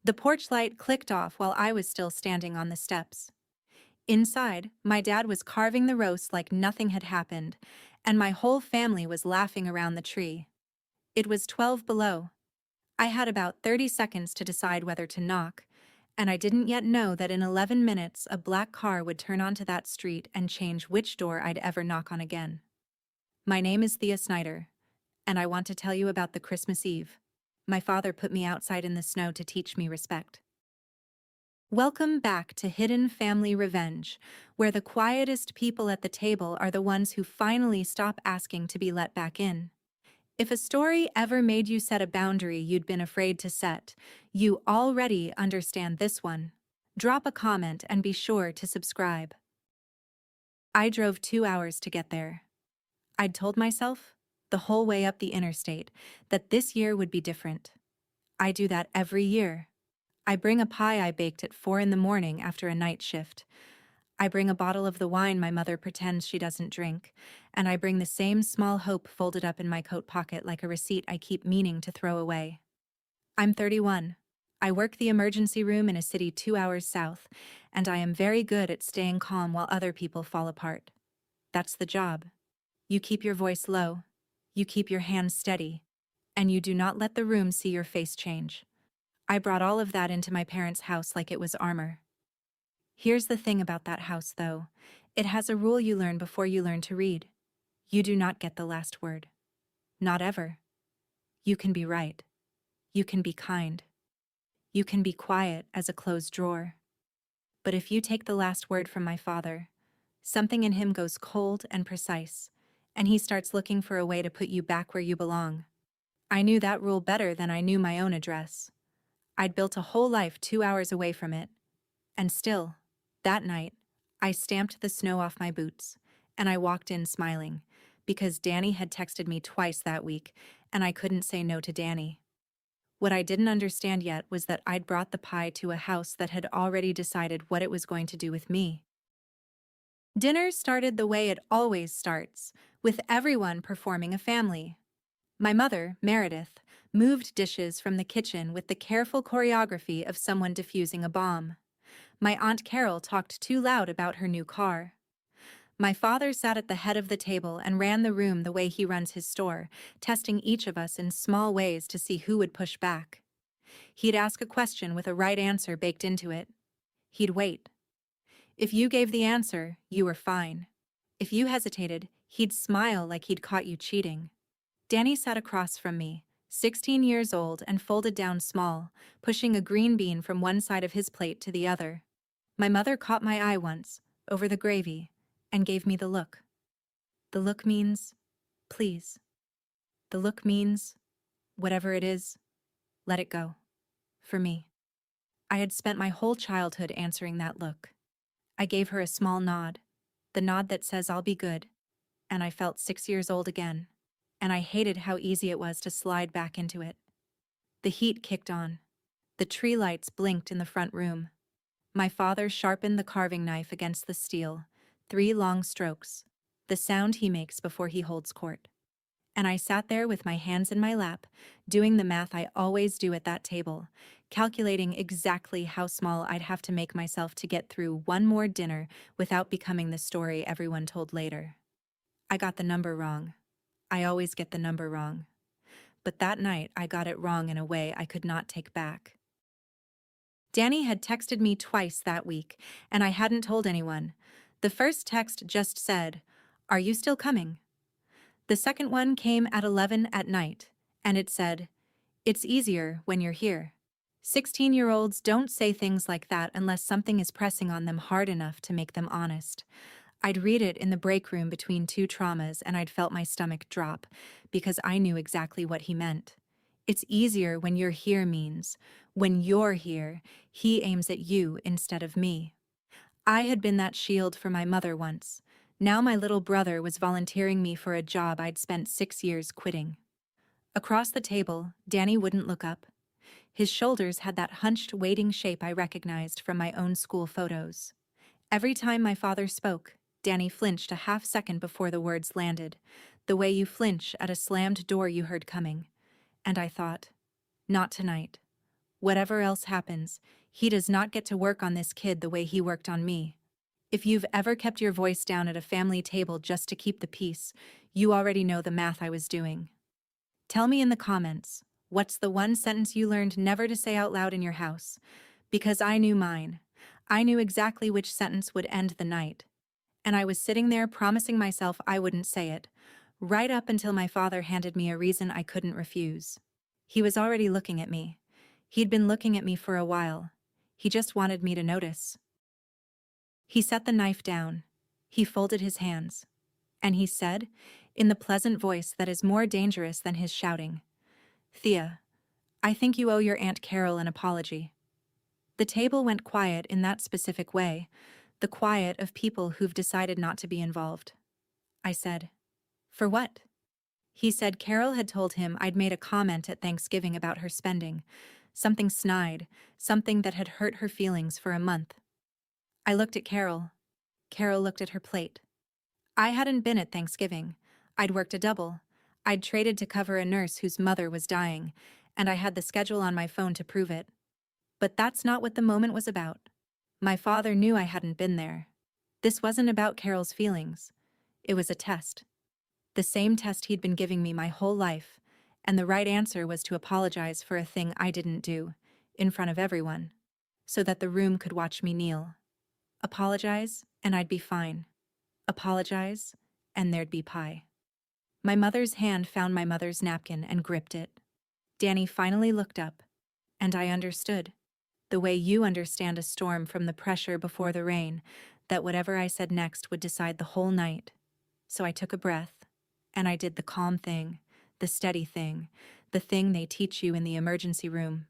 The porch light clicked off while I was still standing on the steps. Inside, my dad was carving the roast like nothing had happened, and my whole family was laughing around the tree. It was 12 below. I had about 30 seconds to decide whether to knock, and I didn't yet know that in 11 minutes a black car would turn onto that street and change which door I'd ever knock on again. My name is Thea Snyder, and I want to tell you about the Christmas Eve. My father put me outside in the snow to teach me respect. Welcome back to Hidden Family Revenge, where the quietest people at the table are the ones who finally stop asking to be let back in. If a story ever made you set a boundary you'd been afraid to set, you already understand this one. Drop a comment and be sure to subscribe. I drove 2 hours to get there. I'd told myself, the whole way up the interstate, that this year would be different. I do that every year. I bring a pie I baked at 4 in the morning after a night shift. I bring a bottle of the wine my mother pretends she doesn't drink, and I bring the same small hope folded up in my coat pocket like a receipt I keep meaning to throw away. I'm 31. I work the emergency room in a city 2 hours south, and I am very good at staying calm while other people fall apart. That's the job. You keep your voice low, you keep your hands steady, and you do not let the room see your face change. I brought all of that into my parents' house like it was armor. Here's the thing about that house, though. It has a rule you learn before you learn to read. You do not get the last word. Not ever. You can be right. You can be kind. You can be quiet as a closed drawer. But if you take the last word from my father, something in him goes cold and precise, and he starts looking for a way to put you back where you belong. I knew that rule better than I knew my own address. I'd built a whole life 2 hours away from it. And still, that night, I stamped the snow off my boots, and I walked in smiling, because Danny had texted me twice that week, and I couldn't say no to Danny. What I didn't understand yet was that I'd brought the pie to a house that had already decided what it was going to do with me. Dinner started the way it always starts, with everyone performing a family. My mother, Meredith, moved dishes from the kitchen with the careful choreography of someone defusing a bomb. My Aunt Carol talked too loud about her new car. My father sat at the head of the table and ran the room the way he runs his store, testing each of us in small ways to see who would push back. He'd ask a question with a right answer baked into it. He'd wait. If you gave the answer, you were fine. If you hesitated, he'd smile like he'd caught you cheating. Danny sat across from me, 16 years old and folded down small, pushing a green bean from one side of his plate to the other. My mother caught my eye once, over the gravy, and gave me the look. The look means, please. The look means, whatever it is, let it go. For me. I had spent my whole childhood answering that look. I gave her a small nod, the nod that says I'll be good, and I felt 6 years old again, and I hated how easy it was to slide back into it. The heat kicked on. The tree lights blinked in the front room. My father sharpened the carving knife against the steel, 3 long strokes, the sound he makes before he holds court. And I sat there with my hands in my lap, doing the math I always do at that table, calculating exactly how small I'd have to make myself to get through one more dinner without becoming the story everyone told later. I got the number wrong. I always get the number wrong. But that night I got it wrong in a way I could not take back. Danny had texted me twice that week, and I hadn't told anyone. The first text just said, "Are you still coming?" The second one came at 11 at night, and it said, "It's easier when you're here." 16-year-olds don't say things like that unless something is pressing on them hard enough to make them honest. I'd read it in the break room between 2 traumas and I'd felt my stomach drop, because I knew exactly what he meant. It's easier when you're here means, when you're here, he aims at you instead of me. I had been that shield for my mother once. Now my little brother was volunteering me for a job I'd spent 6 years quitting. Across the table, Danny wouldn't look up. His shoulders had that hunched, waiting shape I recognized from my own school photos. Every time my father spoke, Danny flinched a half second before the words landed, the way you flinch at a slammed door you heard coming. And I thought, not tonight. Whatever else happens, he does not get to work on this kid the way he worked on me. If you've ever kept your voice down at a family table just to keep the peace, you already know the math I was doing. Tell me in the comments, what's the one sentence you learned never to say out loud in your house? Because I knew mine. I knew exactly which sentence would end the night. And I was sitting there promising myself I wouldn't say it, right up until my father handed me a reason I couldn't refuse. He was already looking at me. He'd been looking at me for a while. He just wanted me to notice. He set the knife down. He folded his hands. And he said, in the pleasant voice that is more dangerous than his shouting, "Thea, I think you owe your Aunt Carol an apology." The table went quiet in that specific way, the quiet of people who've decided not to be involved. I said, "For what?" He said Carol had told him I'd made a comment at Thanksgiving about her spending, something snide, something that had hurt her feelings for a month. I looked at Carol. Carol looked at her plate. I hadn't been at Thanksgiving. I'd worked a double. I'd traded to cover a nurse whose mother was dying, and I had the schedule on my phone to prove it. But that's not what the moment was about. My father knew I hadn't been there. This wasn't about Carol's feelings. It was a test. The same test he'd been giving me my whole life, and the right answer was to apologize for a thing I didn't do, in front of everyone, so that the room could watch me kneel. Apologize, and I'd be fine. Apologize, and there'd be pie. My mother's hand found my mother's napkin and gripped it. Danny finally looked up, and I understood, the way you understand a storm from the pressure before the rain, that whatever I said next would decide the whole night. So I took a breath, and I did the calm thing, the steady thing, the thing they teach you in the emergency room.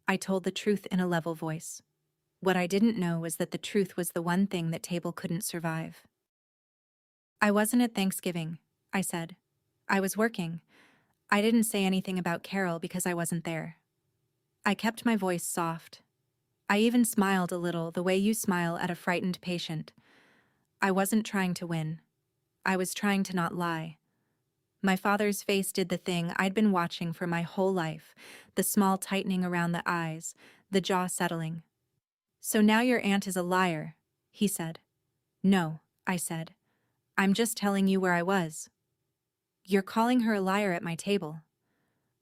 I told the truth in a level voice. What I didn't know was that the truth was the one thing that table couldn't survive. I wasn't at Thanksgiving, I said. I was working. I didn't say anything about Carol because I wasn't there. I kept my voice soft. I even smiled a little the way you smile at a frightened patient. I wasn't trying to win. I was trying to not lie. My father's face did the thing I'd been watching for my whole life, the small tightening around the eyes, the jaw settling. "So now your aunt is a liar," he said. "No," I said. "I'm just telling you where I was." "You're calling her a liar at my table."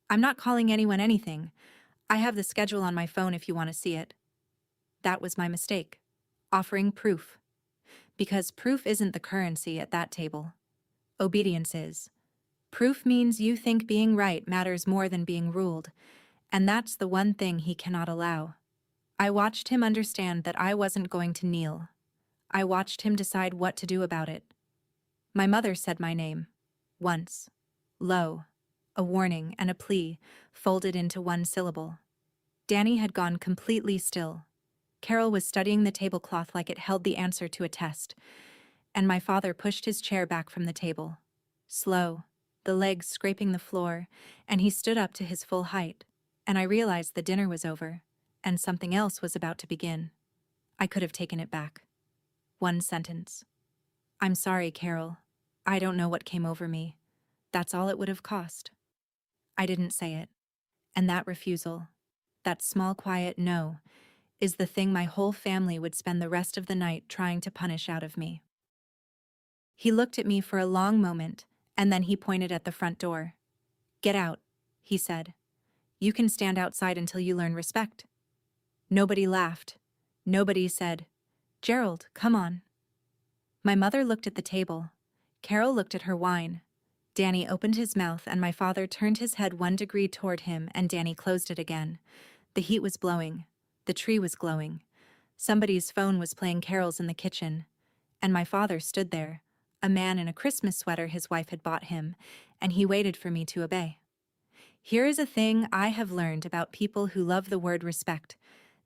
"I'm not calling anyone anything. I have the schedule on my phone if you want to see it." That was my mistake. Offering proof. Because proof isn't the currency at that table. Obedience is. Proof means you think being right matters more than being ruled, and that's the one thing he cannot allow. I watched him understand that I wasn't going to kneel. I watched him decide what to do about it. My mother said my name. Once. Low. A warning and a plea, folded into one syllable. Danny had gone completely still. Carol was studying the tablecloth like it held the answer to a test, and my father pushed his chair back from the table. Slow, the legs scraping the floor, and he stood up to his full height, and I realized the dinner was over, and something else was about to begin. I could have taken it back. One sentence. "I'm sorry, Carol. I don't know what came over me. That's all it would have cost." I didn't say it. And that refusal, that small quiet no, is the thing my whole family would spend the rest of the night trying to punish out of me. He looked at me for a long moment, and then he pointed at the front door. "Get out," he said. "You can stand outside until you learn respect." Nobody laughed. Nobody said, "Gerald, come on." My mother looked at the table. Carol looked at her wine. Danny opened his mouth and my father turned his head 1 degree toward him and Danny closed it again. The heat was blowing. The tree was glowing. Somebody's phone was playing carols in the kitchen. And my father stood there, a man in a Christmas sweater his wife had bought him, and he waited for me to obey. Here is a thing I have learned about people who love the word respect.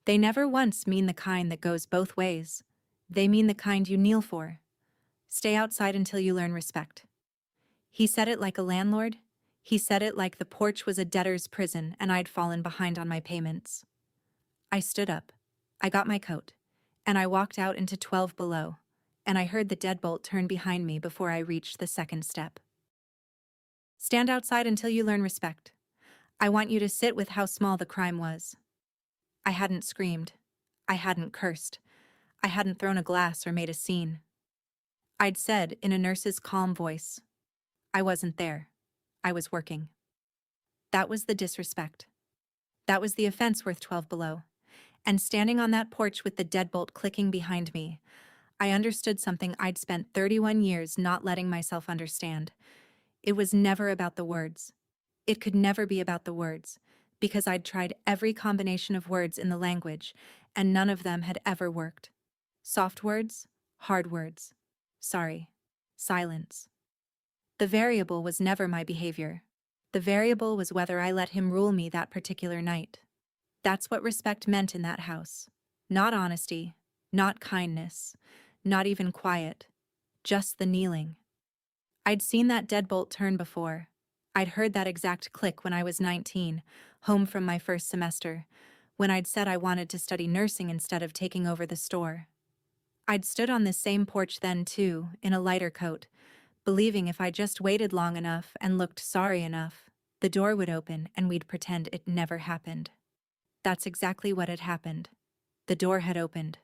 They never once mean the kind that goes both ways. They mean the kind you kneel for. Stay outside until you learn respect. He said it like a landlord. He said it like the porch was a debtor's prison and I'd fallen behind on my payments. I stood up. I got my coat. And I walked out into 12 below. And I heard the deadbolt turn behind me before I reached the second step. Stand outside until you learn respect. I want you to sit with how small the crime was. I hadn't screamed. I hadn't cursed. I hadn't thrown a glass or made a scene. I'd said, in a nurse's calm voice, I wasn't there. I was working. That was the disrespect. That was the offense worth 12 below. And standing on that porch with the deadbolt clicking behind me, I understood something I'd spent 31 years not letting myself understand. It was never about the words. It could never be about the words, because I'd tried every combination of words in the language, and none of them had ever worked. Soft words, hard words. Sorry. Silence. The variable was never my behavior. The variable was whether I let him rule me that particular night. That's what respect meant in that house. Not honesty, not kindness, not even quiet, just the kneeling. I'd seen that deadbolt turn before. I'd heard that exact click when I was 19, home from my first semester, when I'd said I wanted to study nursing instead of taking over the store. I'd stood on this same porch then, too, in a lighter coat, believing if I just waited long enough and looked sorry enough, the door would open and we'd pretend it never happened. That's exactly what had happened. The door had opened.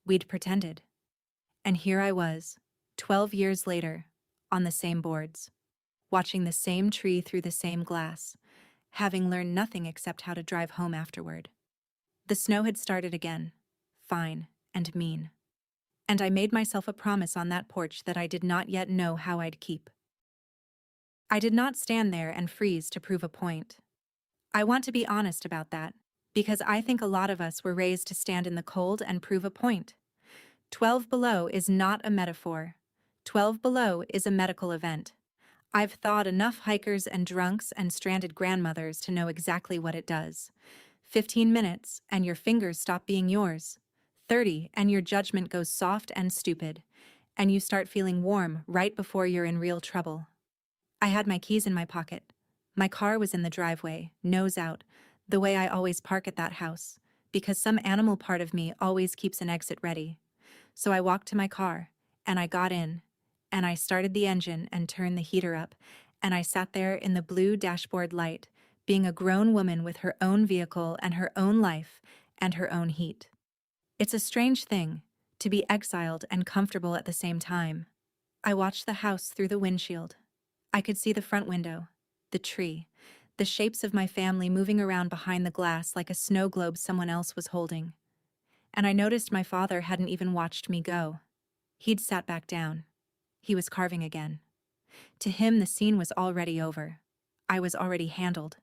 We'd pretended. And here I was, 12 years later, on the same boards, watching the same tree through the same glass, having learned nothing except how to drive home afterward. The snow had started again, fine and mean. And I made myself a promise on that porch that I did not yet know how I'd keep. I did not stand there and freeze to prove a point. I want to be honest about that, because I think a lot of us were raised to stand in the cold and prove a point. 12 below is not a metaphor. 12 below is a medical event. I've thawed enough hikers and drunks and stranded grandmothers to know exactly what it does. 15 minutes, and your fingers stop being yours. 30, and your judgment goes soft and stupid, and you start feeling warm right before you're in real trouble. I had my keys in my pocket. My car was in the driveway, nose out, the way I always park at that house, because some animal part of me always keeps an exit ready. So I walked to my car, and I got in, and I started the engine and turned the heater up, and I sat there in the blue dashboard light, being a grown woman with her own vehicle and her own life and her own heat. It's a strange thing, to be exiled and comfortable at the same time. I watched the house through the windshield. I could see the front window, the tree, the shapes of my family moving around behind the glass like a snow globe someone else was holding. And I noticed my father hadn't even watched me go. He'd sat back down. He was carving again. To him, the scene was already over. I was already handled.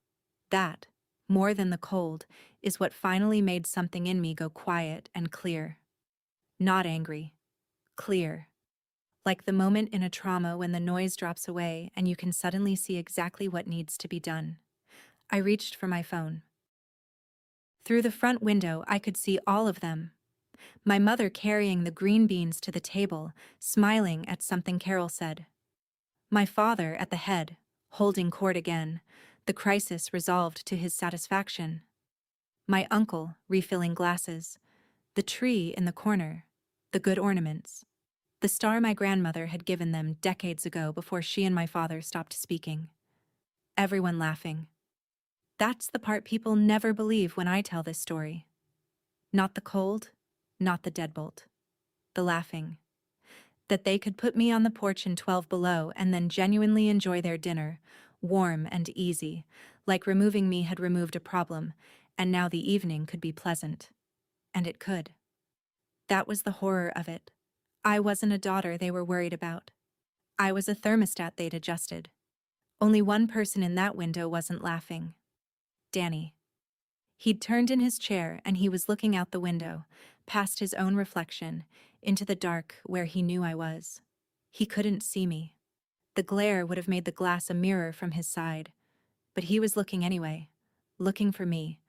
That, more than the cold, is what finally made something in me go quiet and clear. Not angry. Clear. Like the moment in a trauma when the noise drops away and you can suddenly see exactly what needs to be done. I reached for my phone. Through the front window, I could see all of them. My mother carrying the green beans to the table, smiling at something Carol said. My father at the head, holding court again, the crisis resolved to his satisfaction. My uncle refilling glasses, the tree in the corner, the good ornaments, the star my grandmother had given them decades ago before she and my father stopped speaking. Everyone laughing. That's the part people never believe when I tell this story. Not the cold, not the deadbolt. The laughing. That they could put me on the porch in 12 below and then genuinely enjoy their dinner, warm and easy, like removing me had removed a problem, and now the evening could be pleasant. And it could. That was the horror of it. I wasn't a daughter they were worried about. I was a thermostat they'd adjusted. Only one person in that window wasn't laughing. Danny. He'd turned in his chair and he was looking out the window, past his own reflection, into the dark where he knew I was. He couldn't see me. The glare would have made the glass a mirror from his side. But he was looking anyway, looking for me,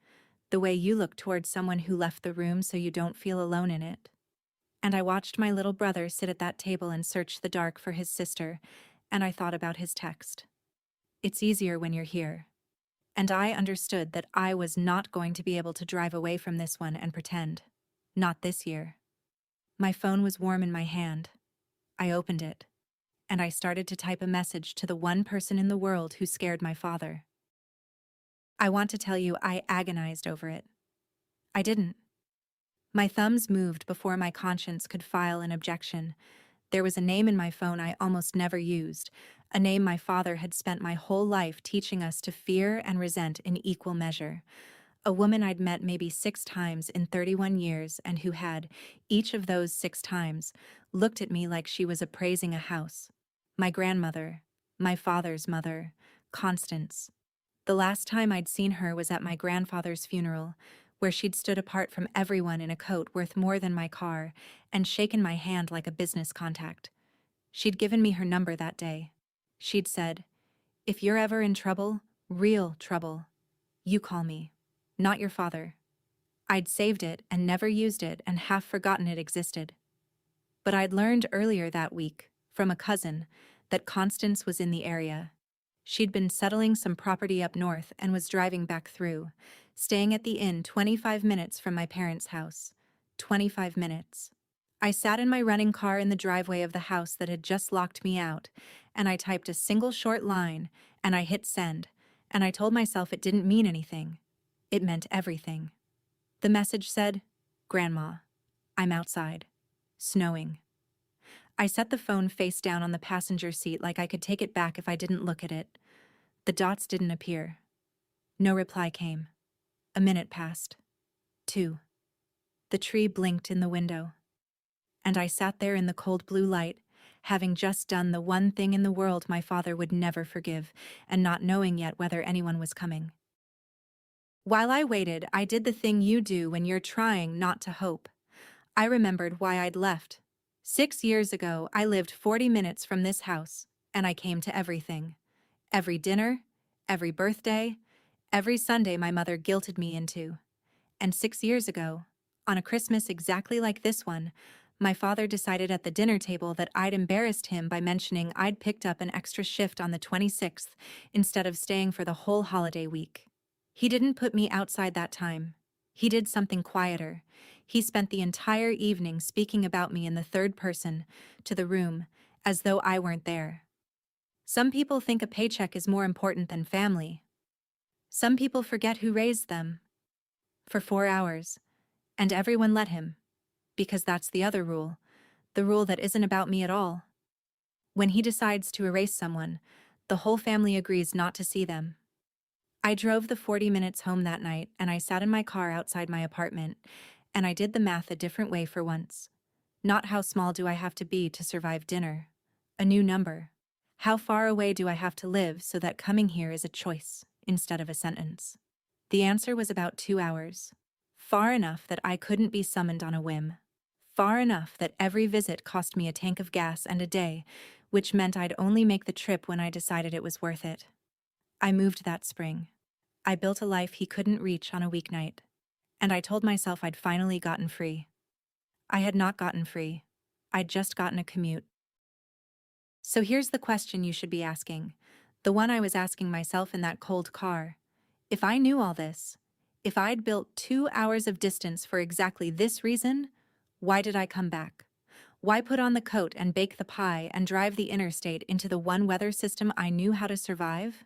the way you look towards someone who left the room so you don't feel alone in it. And I watched my little brother sit at that table and search the dark for his sister, and I thought about his text. It's easier when you're here. And I understood that I was not going to be able to drive away from this one and pretend. Not this year. My phone was warm in my hand. I opened it, and I started to type a message to the one person in the world who scared my father. I want to tell you I agonized over it. I didn't. My thumbs moved before my conscience could file an objection. There was a name in my phone I almost never used, a name my father had spent my whole life teaching us to fear and resent in equal measure. A woman I'd met maybe 6 times in 31 years and who had, each of those 6 times, looked at me like she was appraising a house. My grandmother, my father's mother, Constance. The last time I'd seen her was at my grandfather's funeral, where she'd stood apart from everyone in a coat worth more than my car and shaken my hand like a business contact. She'd given me her number that day. She'd said, "If you're ever in trouble, real trouble, you call me, not your father." I'd saved it and never used it and half forgotten it existed. But I'd learned earlier that week, from a cousin, that Constance was in the area. She'd been settling some property up north and was driving back through, staying at the inn 25 minutes from my parents' house. 25 minutes. I sat in my running car in the driveway of the house that had just locked me out, and I typed a single short line, and I hit send, and I told myself it didn't mean anything. It meant everything. The message said, "Grandma, I'm outside. Snowing." I set the phone face down on the passenger seat like I could take it back if I didn't look at it. The dots didn't appear. No reply came. A minute passed. 2. The tree blinked in the window. And I sat there in the cold blue light, having just done the one thing in the world my father would never forgive, and not knowing yet whether anyone was coming. While I waited, I did the thing you do when you're trying not to hope. I remembered why I'd left. 6 years ago, I lived 40 minutes from this house, and I came to everything. Every dinner, every birthday, every Sunday my mother guilted me into. And 6 years ago, on a Christmas exactly like this one, my father decided at the dinner table that I'd embarrassed him by mentioning I'd picked up an extra shift on the 26th instead of staying for the whole holiday week. He didn't put me outside that time. He did something quieter. He spent the entire evening speaking about me in the third person, to the room, as though I weren't there. Some people think a paycheck is more important than family. Some people forget who raised them. For 4 hours. And everyone let him. Because that's the other rule. The rule that isn't about me at all. When he decides to erase someone, the whole family agrees not to see them. I drove the 40 minutes home that night, and I sat in my car outside my apartment, and I did the math a different way for once. Not how small do I have to be to survive dinner. A new number. How far away do I have to live so that coming here is a choice instead of a sentence? The answer was about 2 hours. Far enough that I couldn't be summoned on a whim. Far enough that every visit cost me a tank of gas and a day, which meant I'd only make the trip when I decided it was worth it. I moved that spring. I built a life he couldn't reach on a weeknight. And I told myself I'd finally gotten free. I had not gotten free. I'd just gotten a commute. So here's the question you should be asking, the one I was asking myself in that cold car. If I knew all this, if I'd built 2 hours of distance for exactly this reason, why did I come back? Why put on the coat and bake the pie and drive the interstate into the one weather system I knew how to survive?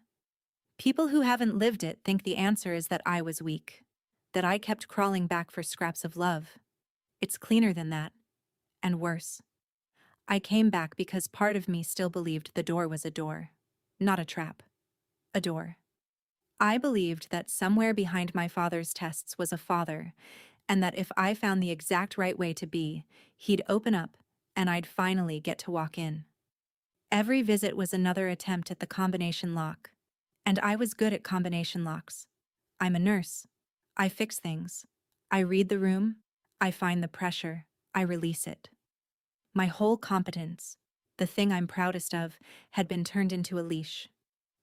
People who haven't lived it think the answer is that I was weak, that I kept crawling back for scraps of love. It's cleaner than that, and worse. I came back because part of me still believed the door was a door, not a trap. A door. I believed that somewhere behind my father's tests was a father, and that if I found the exact right way to be, he'd open up, and I'd finally get to walk in. Every visit was another attempt at the combination lock, and I was good at combination locks. I'm a nurse. I fix things. I read the room. I find the pressure. I release it. My whole competence, the thing I'm proudest of, had been turned into a leash.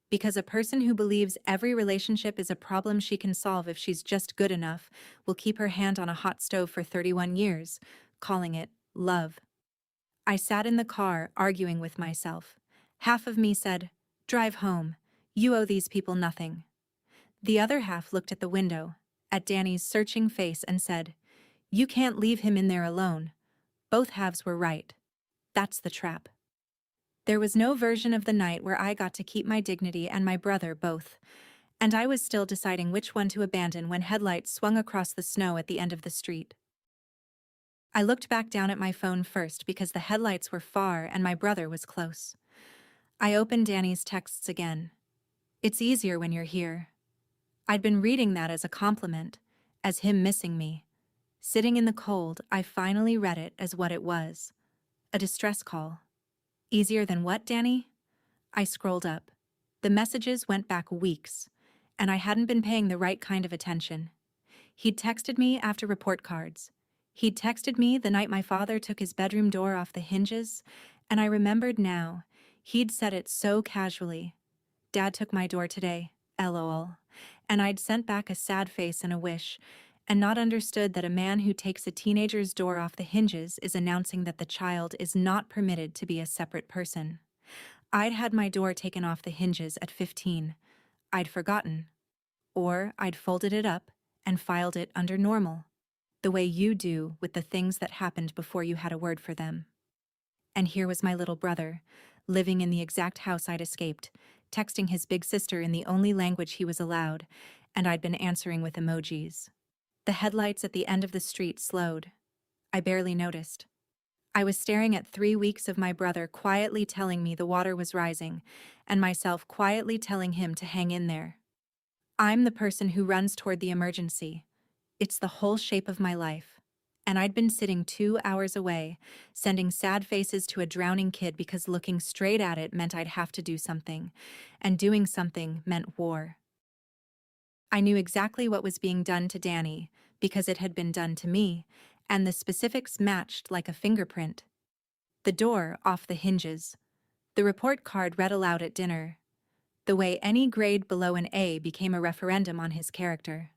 Because a person who believes every relationship is a problem she can solve if she's just good enough will keep her hand on a hot stove for 31 years, calling it love. I sat in the car, arguing with myself. Half of me said, "Drive home. You owe these people nothing." The other half looked at the window, at Danny's searching face, and said, "You can't leave him in there alone." Both halves were right. That's the trap. There was no version of the night where I got to keep my dignity and my brother both, And I was still deciding which one to abandon when headlights swung across the snow at the end of the street. I looked back down at my phone first because the headlights were far and my brother was close. I opened Danny's texts again. "It's easier when you're here." I'd been reading that as a compliment, as him missing me. Sitting in the cold, I finally read it as what it was. A distress call. "Easier than what, Danny?" I scrolled up. The messages went back weeks, and I hadn't been paying the right kind of attention. He'd texted me after report cards. He'd texted me the night my father took his bedroom door off the hinges, and I remembered now. He'd said it so casually. "Dad took my door today, LOL." And I'd sent back a sad face and a wish, and not understood that a man who takes a teenager's door off the hinges is announcing that the child is not permitted to be a separate person. I'd had my door taken off the hinges at 15. I'd forgotten. Or I'd folded it up and filed it under normal, the way you do with the things that happened before you had a word for them. And here was my little brother, living in the exact house I'd escaped, texting his big sister in the only language he was allowed, and I'd been answering with emojis. The headlights at the end of the street slowed. I barely noticed. I was staring at 3 weeks of my brother quietly telling me the water was rising, and myself quietly telling him to hang in there. I'm the person who runs toward the emergency. It's the whole shape of my life. And I'd been sitting 2 hours away, sending sad faces to a drowning kid because looking straight at it meant I'd have to do something, and doing something meant war. I knew exactly what was being done to Danny because it had been done to me, and the specifics matched like a fingerprint. The door off the hinges. The report card read aloud at dinner. The way any grade below an A became a referendum on his character.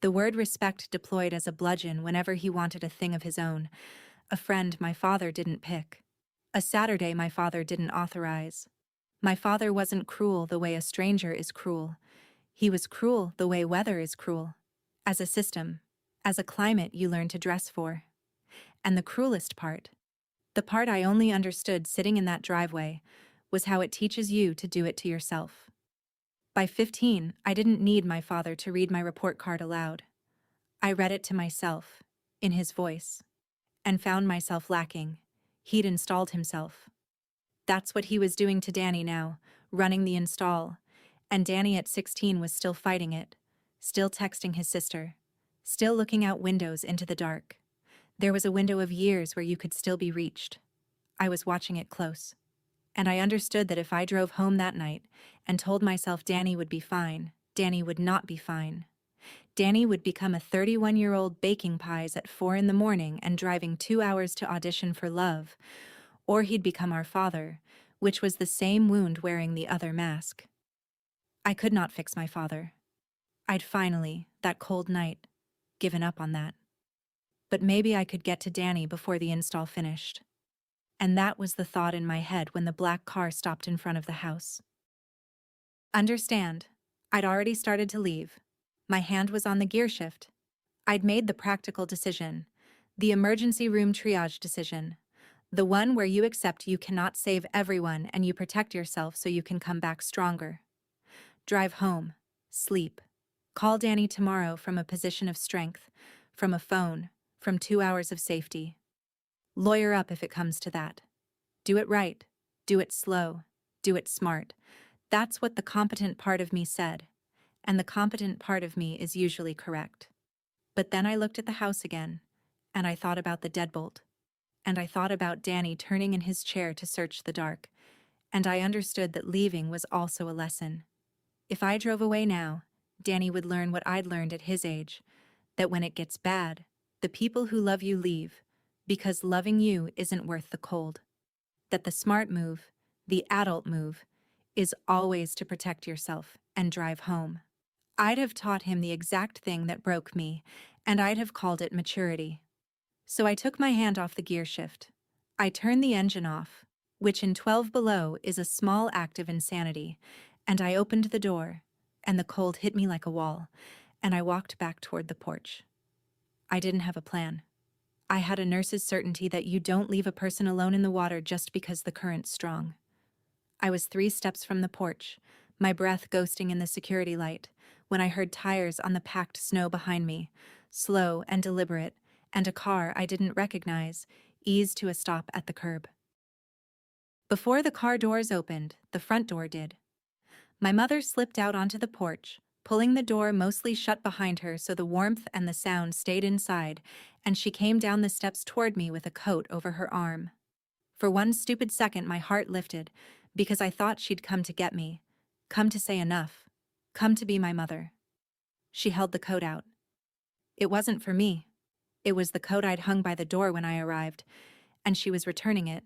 The word respect deployed as a bludgeon whenever he wanted a thing of his own. A friend my father didn't pick. A Saturday my father didn't authorize. My father wasn't cruel the way a stranger is cruel. He was cruel the way weather is cruel. As a system, as a climate you learn to dress for. And the cruelest part, the part I only understood sitting in that driveway, was how it teaches you to do it to yourself. By 15, I didn't need my father to read my report card aloud. I read it to myself, in his voice, and found myself lacking. He'd installed himself. That's what he was doing to Danny now, running the install, and Danny at 16 was still fighting it, still texting his sister, still looking out windows into the dark. There was a window of years where you could still be reached. I was watching it close. And I understood that if I drove home that night and told myself Danny would be fine, Danny would not be fine. Danny would become a 31-year-old baking pies at 4 in the morning and driving 2 hours to audition for Love, or he'd become our father, which was the same wound wearing the other mask. I could not fix my father. I'd finally, that cold night, given up on that. But maybe I could get to Danny before the install finished. And that was the thought in my head when the black car stopped in front of the house. Understand, I'd already started to leave. My hand was on the gear shift. I'd made the practical decision, the emergency room triage decision, the one where you accept you cannot save everyone and you protect yourself so you can come back stronger. Drive home, sleep, call Danny tomorrow from a position of strength, from a phone, from 2 hours of safety. Lawyer up if it comes to that. Do it right, do it slow, do it smart. That's what the competent part of me said, and the competent part of me is usually correct. But then I looked at the house again, and I thought about the deadbolt, and I thought about Danny turning in his chair to search the dark, and I understood that leaving was also a lesson. If I drove away now, Danny would learn what I'd learned at his age, that when it gets bad, the people who love you leave, because loving you isn't worth the cold. That the smart move, the adult move, is always to protect yourself and drive home. I'd have taught him the exact thing that broke me, and I'd have called it maturity. So I took my hand off the gear shift. I turned the engine off, which in 12 below is a small act of insanity, and I opened the door, and the cold hit me like a wall, and I walked back toward the porch. I didn't have a plan. I had a nurse's certainty that you don't leave a person alone in the water just because the current's strong. I was 3 steps from the porch, my breath ghosting in the security light, when I heard tires on the packed snow behind me, slow and deliberate, and a car I didn't recognize eased to a stop at the curb. Before the car doors opened, the front door did. My mother slipped out onto the porch, pulling the door mostly shut behind her so the warmth and the sound stayed inside, and she came down the steps toward me with a coat over her arm. For one stupid second my heart lifted, because I thought she'd come to get me, come to say enough, come to be my mother. She held the coat out. It wasn't for me. It was the coat I'd hung by the door when I arrived, and she was returning it,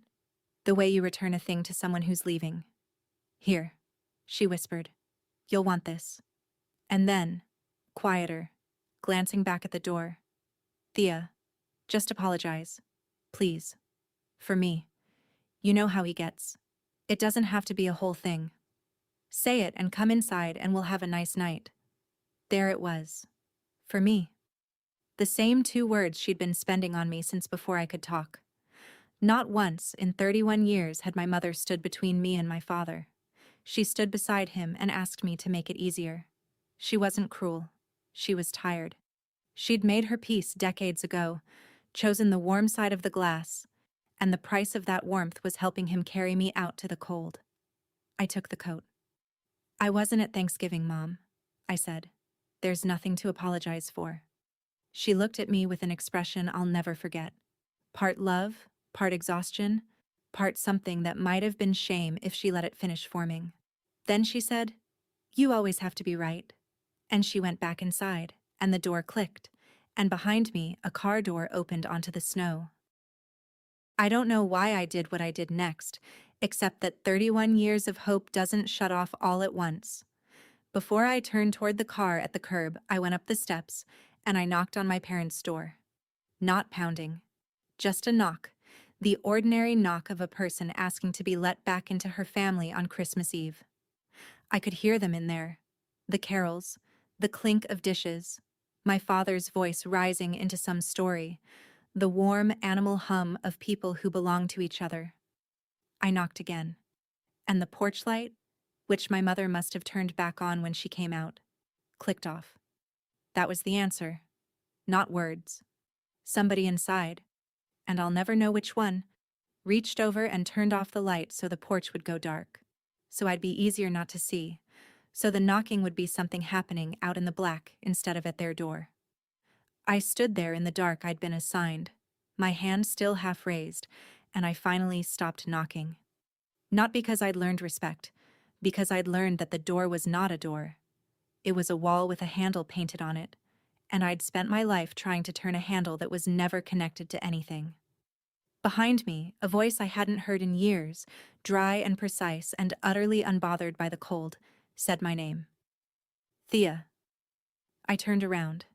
the way you return a thing to someone who's leaving. Here, she whispered. You'll want this. And then, quieter, glancing back at the door. Thea, just apologize. Please. For me. You know how he gets. It doesn't have to be a whole thing. Say it and come inside and we'll have a nice night. There it was. For me. The same 2 words she'd been spending on me since before I could talk. Not once in 31 years had my mother stood between me and my father. She stood beside him and asked me to make it easier. She wasn't cruel. She was tired. She'd made her peace decades ago, chosen the warm side of the glass, and the price of that warmth was helping him carry me out to the cold. I took the coat. I wasn't at Thanksgiving, Mom, I said. There's nothing to apologize for. She looked at me with an expression I'll never forget. Part love, part exhaustion, part something that might have been shame if she let it finish forming. Then she said, You always have to be right. And she went back inside, and the door clicked, and behind me a car door opened onto the snow. I don't know why I did what I did next, except that 31 years of hope doesn't shut off all at once. Before I turned toward the car at the curb, I went up the steps, and I knocked on my parents' door. Not pounding. Just a knock. The ordinary knock of a person asking to be let back into her family on Christmas Eve. I could hear them in there. The carols, the clink of dishes, my father's voice rising into some story, the warm animal hum of people who belong to each other. I knocked again. And the porch light, which my mother must have turned back on when she came out, clicked off. That was the answer. Not words. Somebody inside, and I'll never know which one, reached over and turned off the light so the porch would go dark, so I'd be easier not to see, so the knocking would be something happening out in the black instead of at their door. I stood there in the dark I'd been assigned, my hand still half raised, and I finally stopped knocking. Not because I'd learned respect, because I'd learned that the door was not a door. It was a wall with a handle painted on it, and I'd spent my life trying to turn a handle that was never connected to anything. Behind me, a voice I hadn't heard in years, dry and precise and utterly unbothered by the cold, said my name. Thea. I turned around.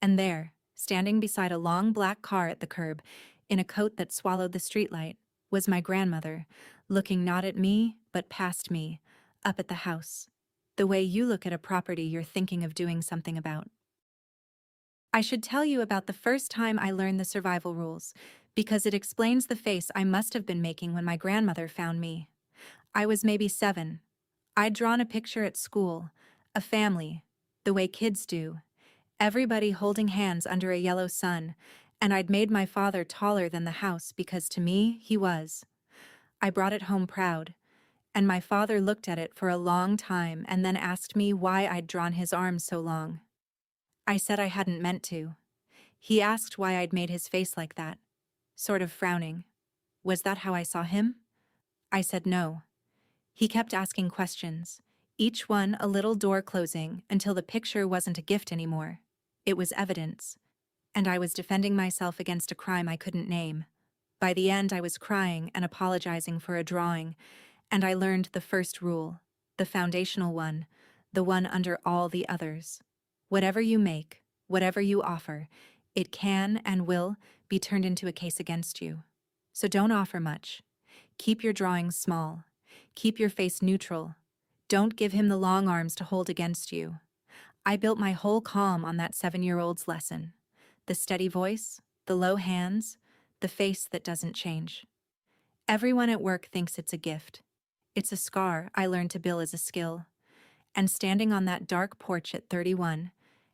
And there, standing beside a long black car at the curb, in a coat that swallowed the streetlight, was my grandmother, looking not at me, but past me, up at the house, the way you look at a property you're thinking of doing something about. I should tell you about the first time I learned the survival rules, because it explains the face I must have been making when my grandmother found me. I was maybe 7. I'd drawn a picture at school, a family, the way kids do, everybody holding hands under a yellow sun, and I'd made my father taller than the house because to me, he was. I brought it home proud, and my father looked at it for a long time and then asked me why I'd drawn his arms so long. I said I hadn't meant to. He asked why I'd made his face like that, sort of frowning. Was that how I saw him? I said no. He kept asking questions, each one a little door closing until the picture wasn't a gift anymore. It was evidence. And I was defending myself against a crime I couldn't name. By the end, I was crying and apologizing for a drawing, and I learned the first rule, the foundational one, the one under all the others. Whatever you make, whatever you offer, it can and will be turned into a case against you. So don't offer much. Keep your drawings small. Keep your face neutral. Don't give him the long arms to hold against you. I built my whole calm on that 7-year-old's lesson. The steady voice, the low hands, the face that doesn't change. Everyone at work thinks it's a gift. It's a scar I learned to bill as a skill. And standing on that dark porch at 31,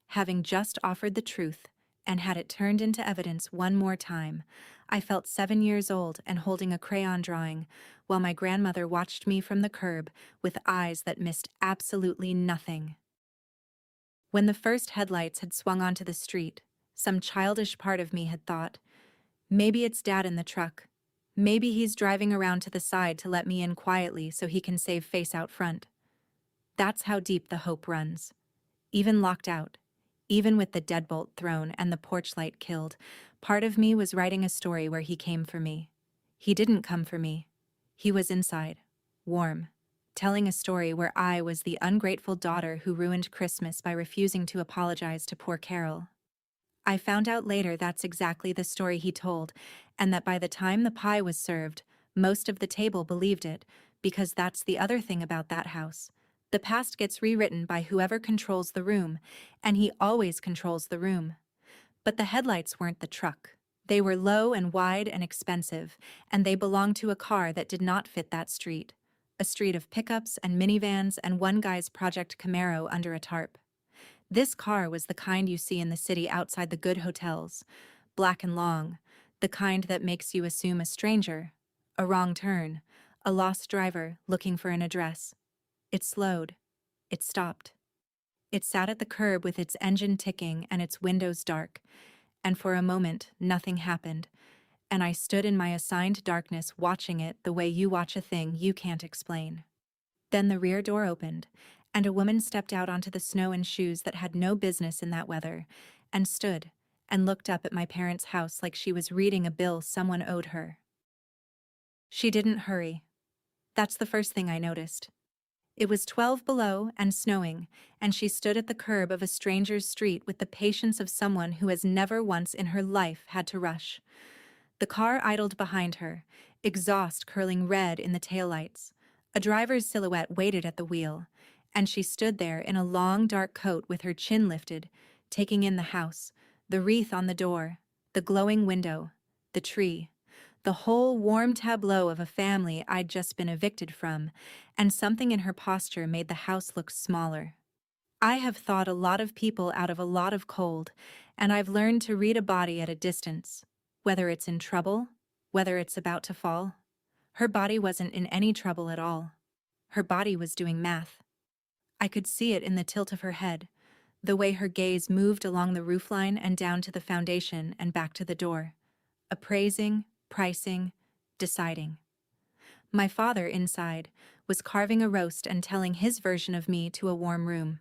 having just offered the truth and had it turned into evidence one more time, I felt 7 years old and holding a crayon drawing, while my grandmother watched me from the curb with eyes that missed absolutely nothing. When the first headlights had swung onto the street, some childish part of me had thought, maybe it's Dad in the truck. Maybe he's driving around to the side to let me in quietly so he can save face out front. That's how deep the hope runs. Even locked out, even with the deadbolt thrown and the porch light killed, part of me was writing a story where he came for me. He didn't come for me. He was inside, warm, telling a story where I was the ungrateful daughter who ruined Christmas by refusing to apologize to poor Carol. I found out later that's exactly the story he told, and that by the time the pie was served, most of the table believed it, because that's the other thing about that house. The past gets rewritten by whoever controls the room, and he always controls the room. But the headlights weren't the truck. They were low and wide and expensive, and they belonged to a car that did not fit that street. A street of pickups and minivans and one guy's Project Camaro under a tarp. This car was the kind you see in the city outside the good hotels, black and long, the kind that makes you assume a stranger, a wrong turn, a lost driver looking for an address. It slowed. It stopped. It sat at the curb with its engine ticking and its windows dark, and for a moment nothing happened, and I stood in my assigned darkness watching it the way you watch a thing you can't explain. Then the rear door opened, and a woman stepped out onto the snow in shoes that had no business in that weather, and stood and looked up at my parents' house like she was reading a bill someone owed her. She didn't hurry. That's the first thing I noticed. It was 12 below and snowing, and she stood at the curb of a stranger's street with the patience of someone who has never once in her life had to rush. The car idled behind her, exhaust curling red in the taillights. A driver's silhouette waited at the wheel, and she stood there in a long dark coat with her chin lifted, taking in the house, the wreath on the door, the glowing window, the tree, the whole warm tableau of a family I'd just been evicted from, and something in her posture made the house look smaller. I have thawed a lot of people out of a lot of cold, and I've learned to read a body at a distance, whether it's in trouble, whether it's about to fall. Her body wasn't in any trouble at all. Her body was doing math. I could see it in the tilt of her head, the way her gaze moved along the roofline and down to the foundation and back to the door. Appraising, pricing, deciding. My father, inside, was carving a roast and telling his version of me to a warm room.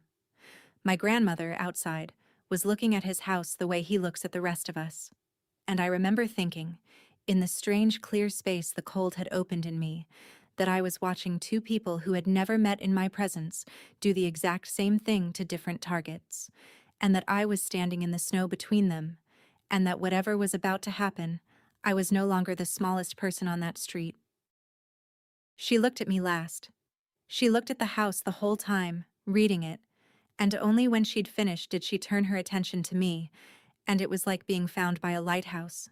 My grandmother, outside, was looking at his house the way he looks at the rest of us. And I remember thinking, in the strange clear space the cold had opened in me, that I was watching two people who had never met in my presence do the exact same thing to different targets, and that I was standing in the snow between them, and that whatever was about to happen, I was no longer the smallest person on that street. She looked at me last. She looked at the house the whole time, reading it, and only when she'd finished did she turn her attention to me, and it was like being found by a lighthouse.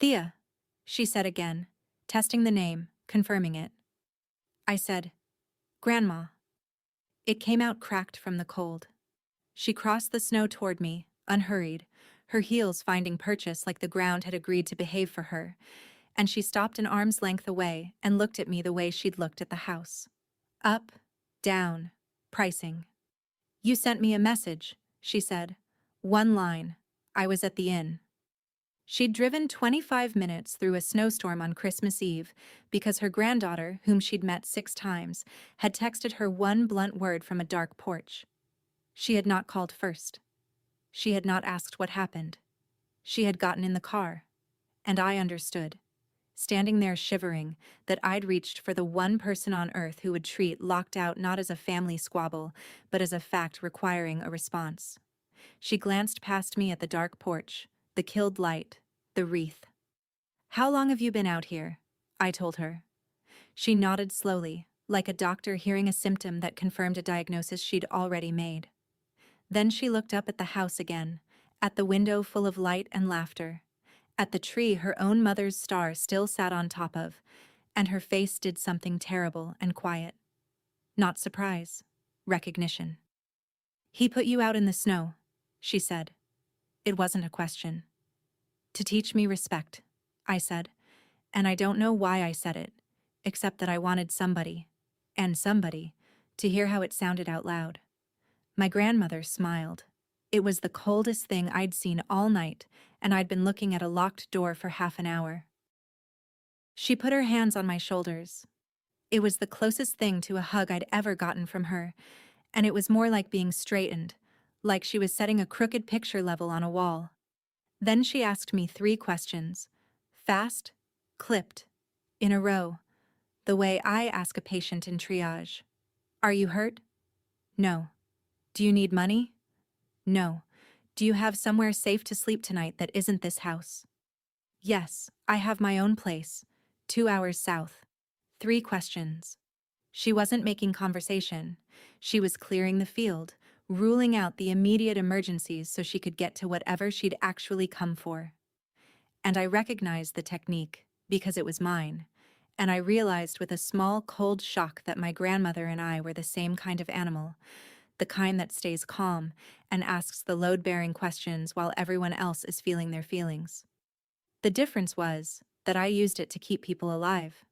"Thea," she said again, testing the name, confirming it. I said, "Grandma." It came out cracked from the cold. She crossed the snow toward me, unhurried, her heels finding purchase like the ground had agreed to behave for her, and she stopped an arm's length away and looked at me the way she'd looked at the house. Up, down, pricing. "You sent me a message," she said. One line. I was at the inn. She'd driven 25 minutes through a snowstorm on Christmas Eve because her granddaughter, whom she'd met 6 times, had texted her one blunt word from a dark porch. She had not called first. She had not asked what happened. She had gotten in the car. And I understood, standing there shivering, that I'd reached for the one person on earth who would treat locked out not as a family squabble, but as a fact requiring a response. She glanced past me at the dark porch, the killed light, the wreath. "How long have you been out here?" I told her. She nodded slowly, like a doctor hearing a symptom that confirmed a diagnosis she'd already made. Then she looked up at the house again, at the window full of light and laughter, at the tree her own mother's star still sat on top of, and her face did something terrible and quiet. Not surprise. recognition. "He put you out in the snow," she said. It wasn't a question. "To teach me respect," I said, and I don't know why I said it, except that I wanted somebody, and somebody, to hear how it sounded out loud. My grandmother smiled. It was the coldest thing I'd seen all night, and I'd been looking at a locked door for half an hour. She put her hands on my shoulders. It was the closest thing to a hug I'd ever gotten from her, and it was more like being straightened, like she was setting a crooked picture level on a wall. Then she asked me 3 questions, fast, clipped, in a row, the way I ask a patient in triage. "Are you hurt?" "No." "Do you need money?" "No." "Do you have somewhere safe to sleep tonight that isn't this house?" "Yes, I have my own place, 2 hours south." 3 questions. She wasn't making conversation. She was clearing the field, ruling out the immediate emergencies so she could get to whatever she'd actually come for. And I recognized the technique, because it was mine, and I realized with a small cold shock that my grandmother and I were the same kind of animal, the kind that stays calm and asks the load-bearing questions while everyone else is feeling their feelings. The difference was that I used it to keep people alive.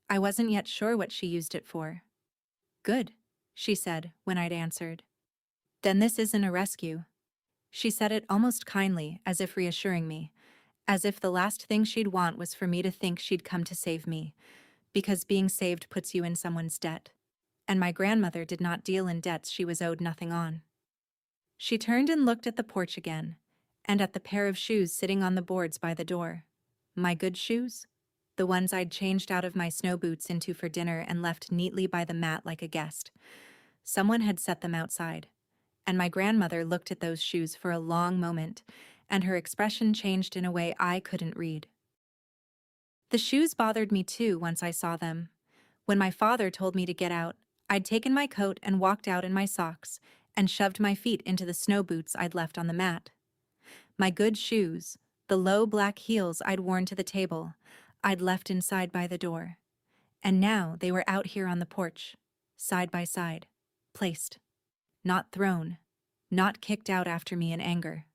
I wasn't yet sure what she used it for. "Good," she said when I'd answered. "Then this isn't a rescue." She said it almost kindly, as if reassuring me, as if the last thing she'd want was for me to think she'd come to save me, because being saved puts you in someone's debt. And my grandmother did not deal in debts she was owed nothing on. She turned and looked at the porch again, and at the pair of shoes sitting on the boards by the door. My good shoes? The ones I'd changed out of my snow boots into for dinner and left neatly by the mat like a guest. Someone had set them outside, and my grandmother looked at those shoes for a long moment, and her expression changed in a way I couldn't read. The shoes bothered me too once I saw them. When my father told me to get out, I'd taken my coat and walked out in my socks and shoved my feet into the snow boots I'd left on the mat. My good shoes, the low black heels I'd worn to the table, I'd left inside by the door. And now they were out here on the porch, side by side, placed. Not thrown, not kicked out after me in anger.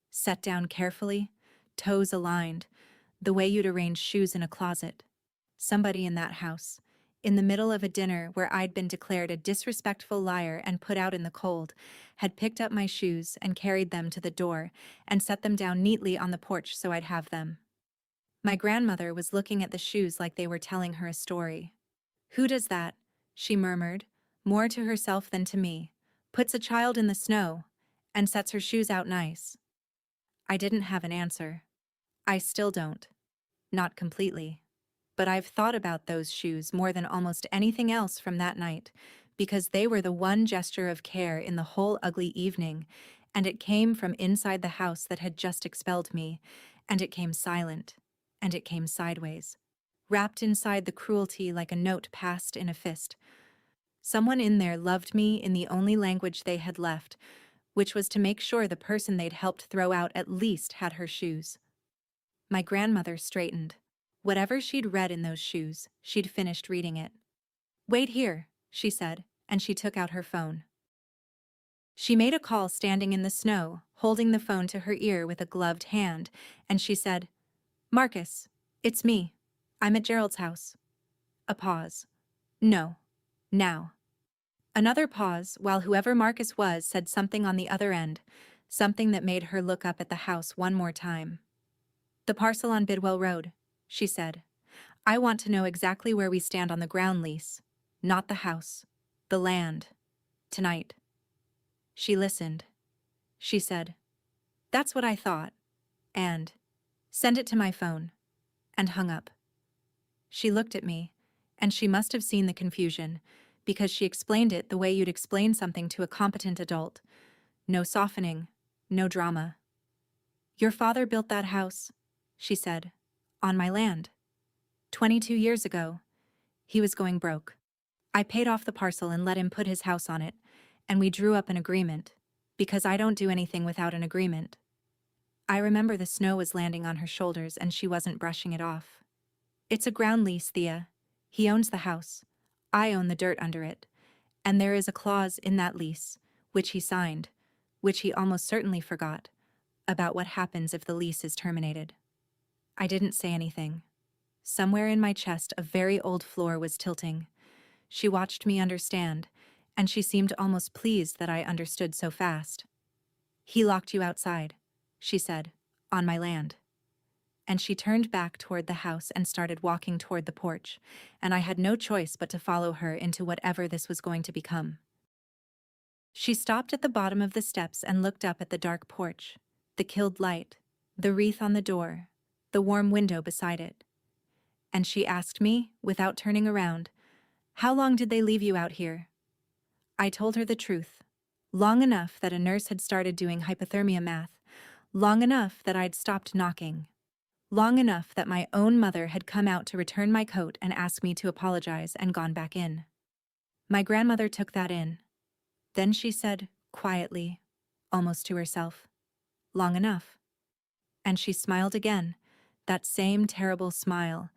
Set down carefully, toes aligned, the way you'd arrange shoes in a closet. Somebody in that house, in the middle of a dinner where I'd been declared a disrespectful liar and put out in the cold, had picked up my shoes and carried them to the door and set them down neatly on the porch so I'd have them. My grandmother was looking at the shoes like they were telling her a story. "Who does that?" she murmured, more to herself than to me, "puts a child in the snow and sets her shoes out nice." I didn't have an answer. I still don't. Not completely. But I've thought about those shoes more than almost anything else from that night, because they were the one gesture of care in the whole ugly evening, and it came from inside the house that had just expelled me, and it came silent, and it came sideways, wrapped inside the cruelty like a note passed in a fist. Someone in there loved me in the only language they had left, which was to make sure the person they'd helped throw out at least had her shoes. My grandmother straightened. Whatever she'd read in those shoes, she'd finished reading it. "Wait here," she said, and she took out her phone. She made a call standing in the snow, holding the phone to her ear with a gloved hand, and she said, "Marcus, it's me. I'm at Gerald's house." A pause. "No. Now." Another pause while whoever Marcus was said something on the other end, something that made her look up at the house one more time. "The parcel on Bidwell Road," she said. "I want to know exactly where we stand on the ground lease. Not the house. The land. Tonight." She listened. She said, "That's what I thought." And, "Send it to my phone." And hung up. She looked at me, and she must have seen the confusion, because she explained it the way you'd explain something to a competent adult. No softening, no drama. "Your father built that house," she said, "on my land. 22 years ago. He was going broke. I paid off the parcel and let him put his house on it, and we drew up an agreement, because I don't do anything without an agreement." I remember the snow was landing on her shoulders and she wasn't brushing it off. "It's a ground lease, Thea. He owns the house. I own the dirt under it. And there is a clause in that lease, which he signed, which he almost certainly forgot, about what happens if the lease is terminated. I didn't say anything. Somewhere in my chest, a very old floor was tilting. She watched me understand, and she seemed almost pleased that I understood so fast. He locked you outside, she said, on my land. And she turned back toward the house and started walking toward the porch, and I had no choice but to follow her into whatever this was going to become. She stopped at the bottom of the steps and looked up at the dark porch, the killed light, the wreath on the door, the warm window beside it. And she asked me, without turning around, "How long did they leave you out here?" I told her the truth. Long enough that a nurse had started doing hypothermia math, long enough that I'd stopped knocking. Long enough that my own mother had come out to return my coat and ask me to apologize and gone back in. My grandmother took that in. Then she said, quietly, almost to herself, "Long enough." And she smiled again, that same terrible smile,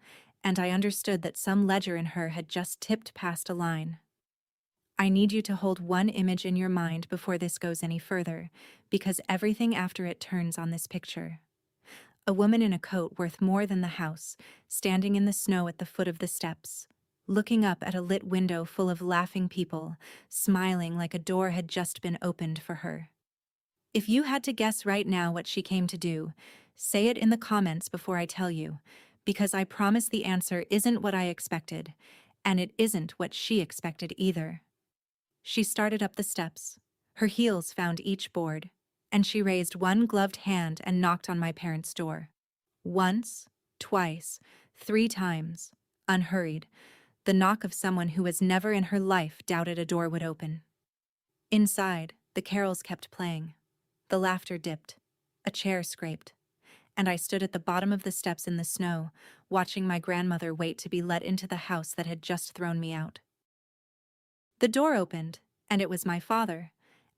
and I understood that some ledger in her had just tipped past a line. I need you to hold one image in your mind before this goes any further, because everything after it turns on this picture. A woman in a coat worth more than the house, standing in the snow at the foot of the steps, looking up at a lit window full of laughing people, smiling like a door had just been opened for her. If you had to guess right now what she came to do, say it in the comments before I tell you, because I promise the answer isn't what I expected, and it isn't what she expected either. She started up the steps. Her heels found each board, and she raised one gloved hand and knocked on my parents' door. Once, twice, 3 times, unhurried, the knock of someone who has never in her life doubted a door would open. Inside, the carols kept playing. The laughter dipped. A chair scraped. And I stood at the bottom of the steps in the snow, watching my grandmother wait to be let into the house that had just thrown me out. The door opened, and it was my father,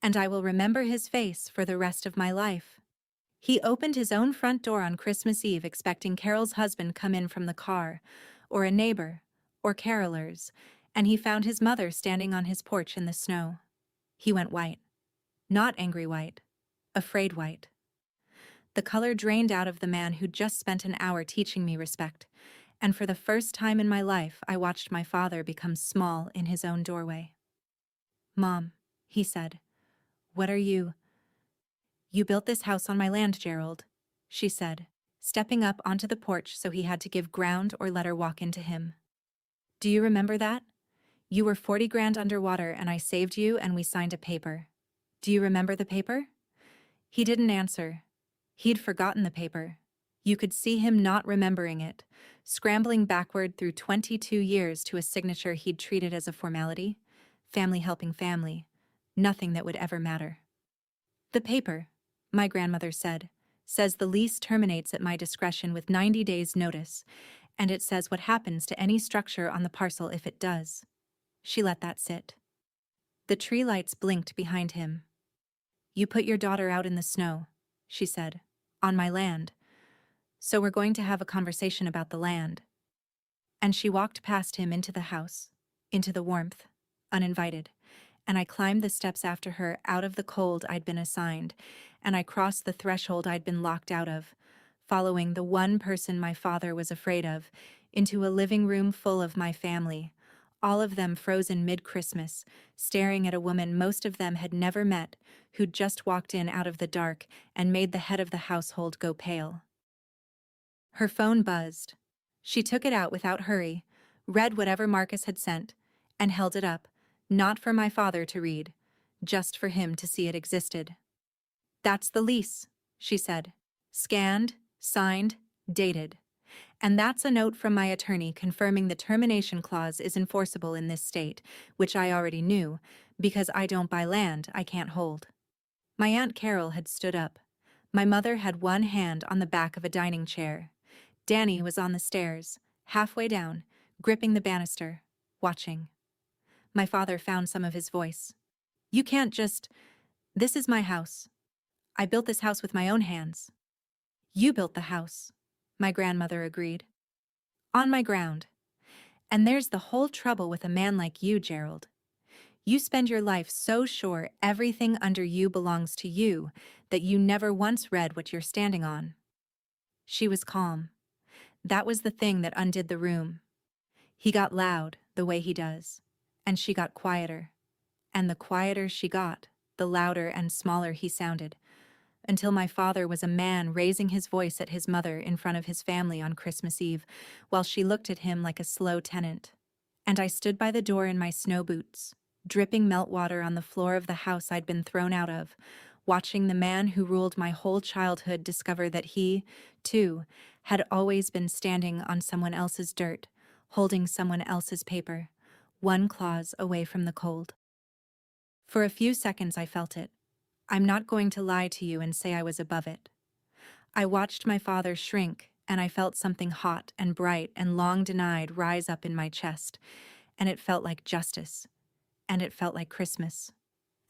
and I will remember his face for the rest of my life. He opened his own front door on Christmas Eve expecting Carol's husband come in from the car, or a neighbor, or carolers, and he found his mother standing on his porch in the snow. He went white. Not angry white. Afraid white. The color drained out of the man who'd just spent an hour teaching me respect, and for the first time in my life I watched my father become small in his own doorway. "Mom," he said, "what are you—" "You built this house on my land, Gerald," she said, stepping up onto the porch so he had to give ground or let her walk into him. "Do you remember that? You were 40 grand underwater and I saved you and we signed a paper. Do you remember the paper?" He didn't answer. He'd forgotten the paper. You could see him not remembering it, scrambling backward through 22 years to a signature he'd treated as a formality. Family helping family. Nothing that would ever matter. "The paper," my grandmother said, "says the lease terminates at my discretion with 90 days' notice, and it says what happens to any structure on the parcel if it does." She let that sit. The tree lights blinked behind him. "You put your daughter out in the snow," she said, "on my land. So we're going to have a conversation about the land." And she walked past him into the house, into the warmth, uninvited, and I climbed the steps after her out of the cold I'd been assigned, and I crossed the threshold I'd been locked out of, following the one person my father was afraid of, into a living room full of my family, all of them frozen mid-Christmas, staring at a woman most of them had never met, who'd just walked in out of the dark and made the head of the household go pale. Her phone buzzed. She took it out without hurry, read whatever Marcus had sent, and held it up, not for my father to read, just for him to see it existed. "That's the lease," she said. "Scanned, signed, dated. And that's a note from my attorney confirming the termination clause is enforceable in this state, which I already knew, because I don't buy land I can't hold." My Aunt Carol had stood up. My mother had one hand on the back of a dining chair. Danny was on the stairs, halfway down, gripping the banister, watching. My father found some of his voice. "You can't just— This is my house. I built this house with my own hands." "You built the house," my grandmother agreed. "On my ground. And there's the whole trouble with a man like you, Gerald. You spend your life so sure everything under you belongs to you that you never once read what you're standing on. She was calm. That was the thing that undid the room. He got loud, the way he does. And she got quieter. And the quieter she got, the louder and smaller he sounded, until my father was a man raising his voice at his mother in front of his family on Christmas Eve, while she looked at him like a slow tenant. And I stood by the door in my snow boots, dripping meltwater on the floor of the house I'd been thrown out of, watching the man who ruled my whole childhood discover that he, too, had always been standing on someone else's dirt, holding someone else's paper, one clause away from the cold. For a few seconds I felt it. I'm not going to lie to you and say I was above it. I watched my father shrink, and I felt something hot and bright and long denied rise up in my chest, and it felt like justice, and it felt like Christmas.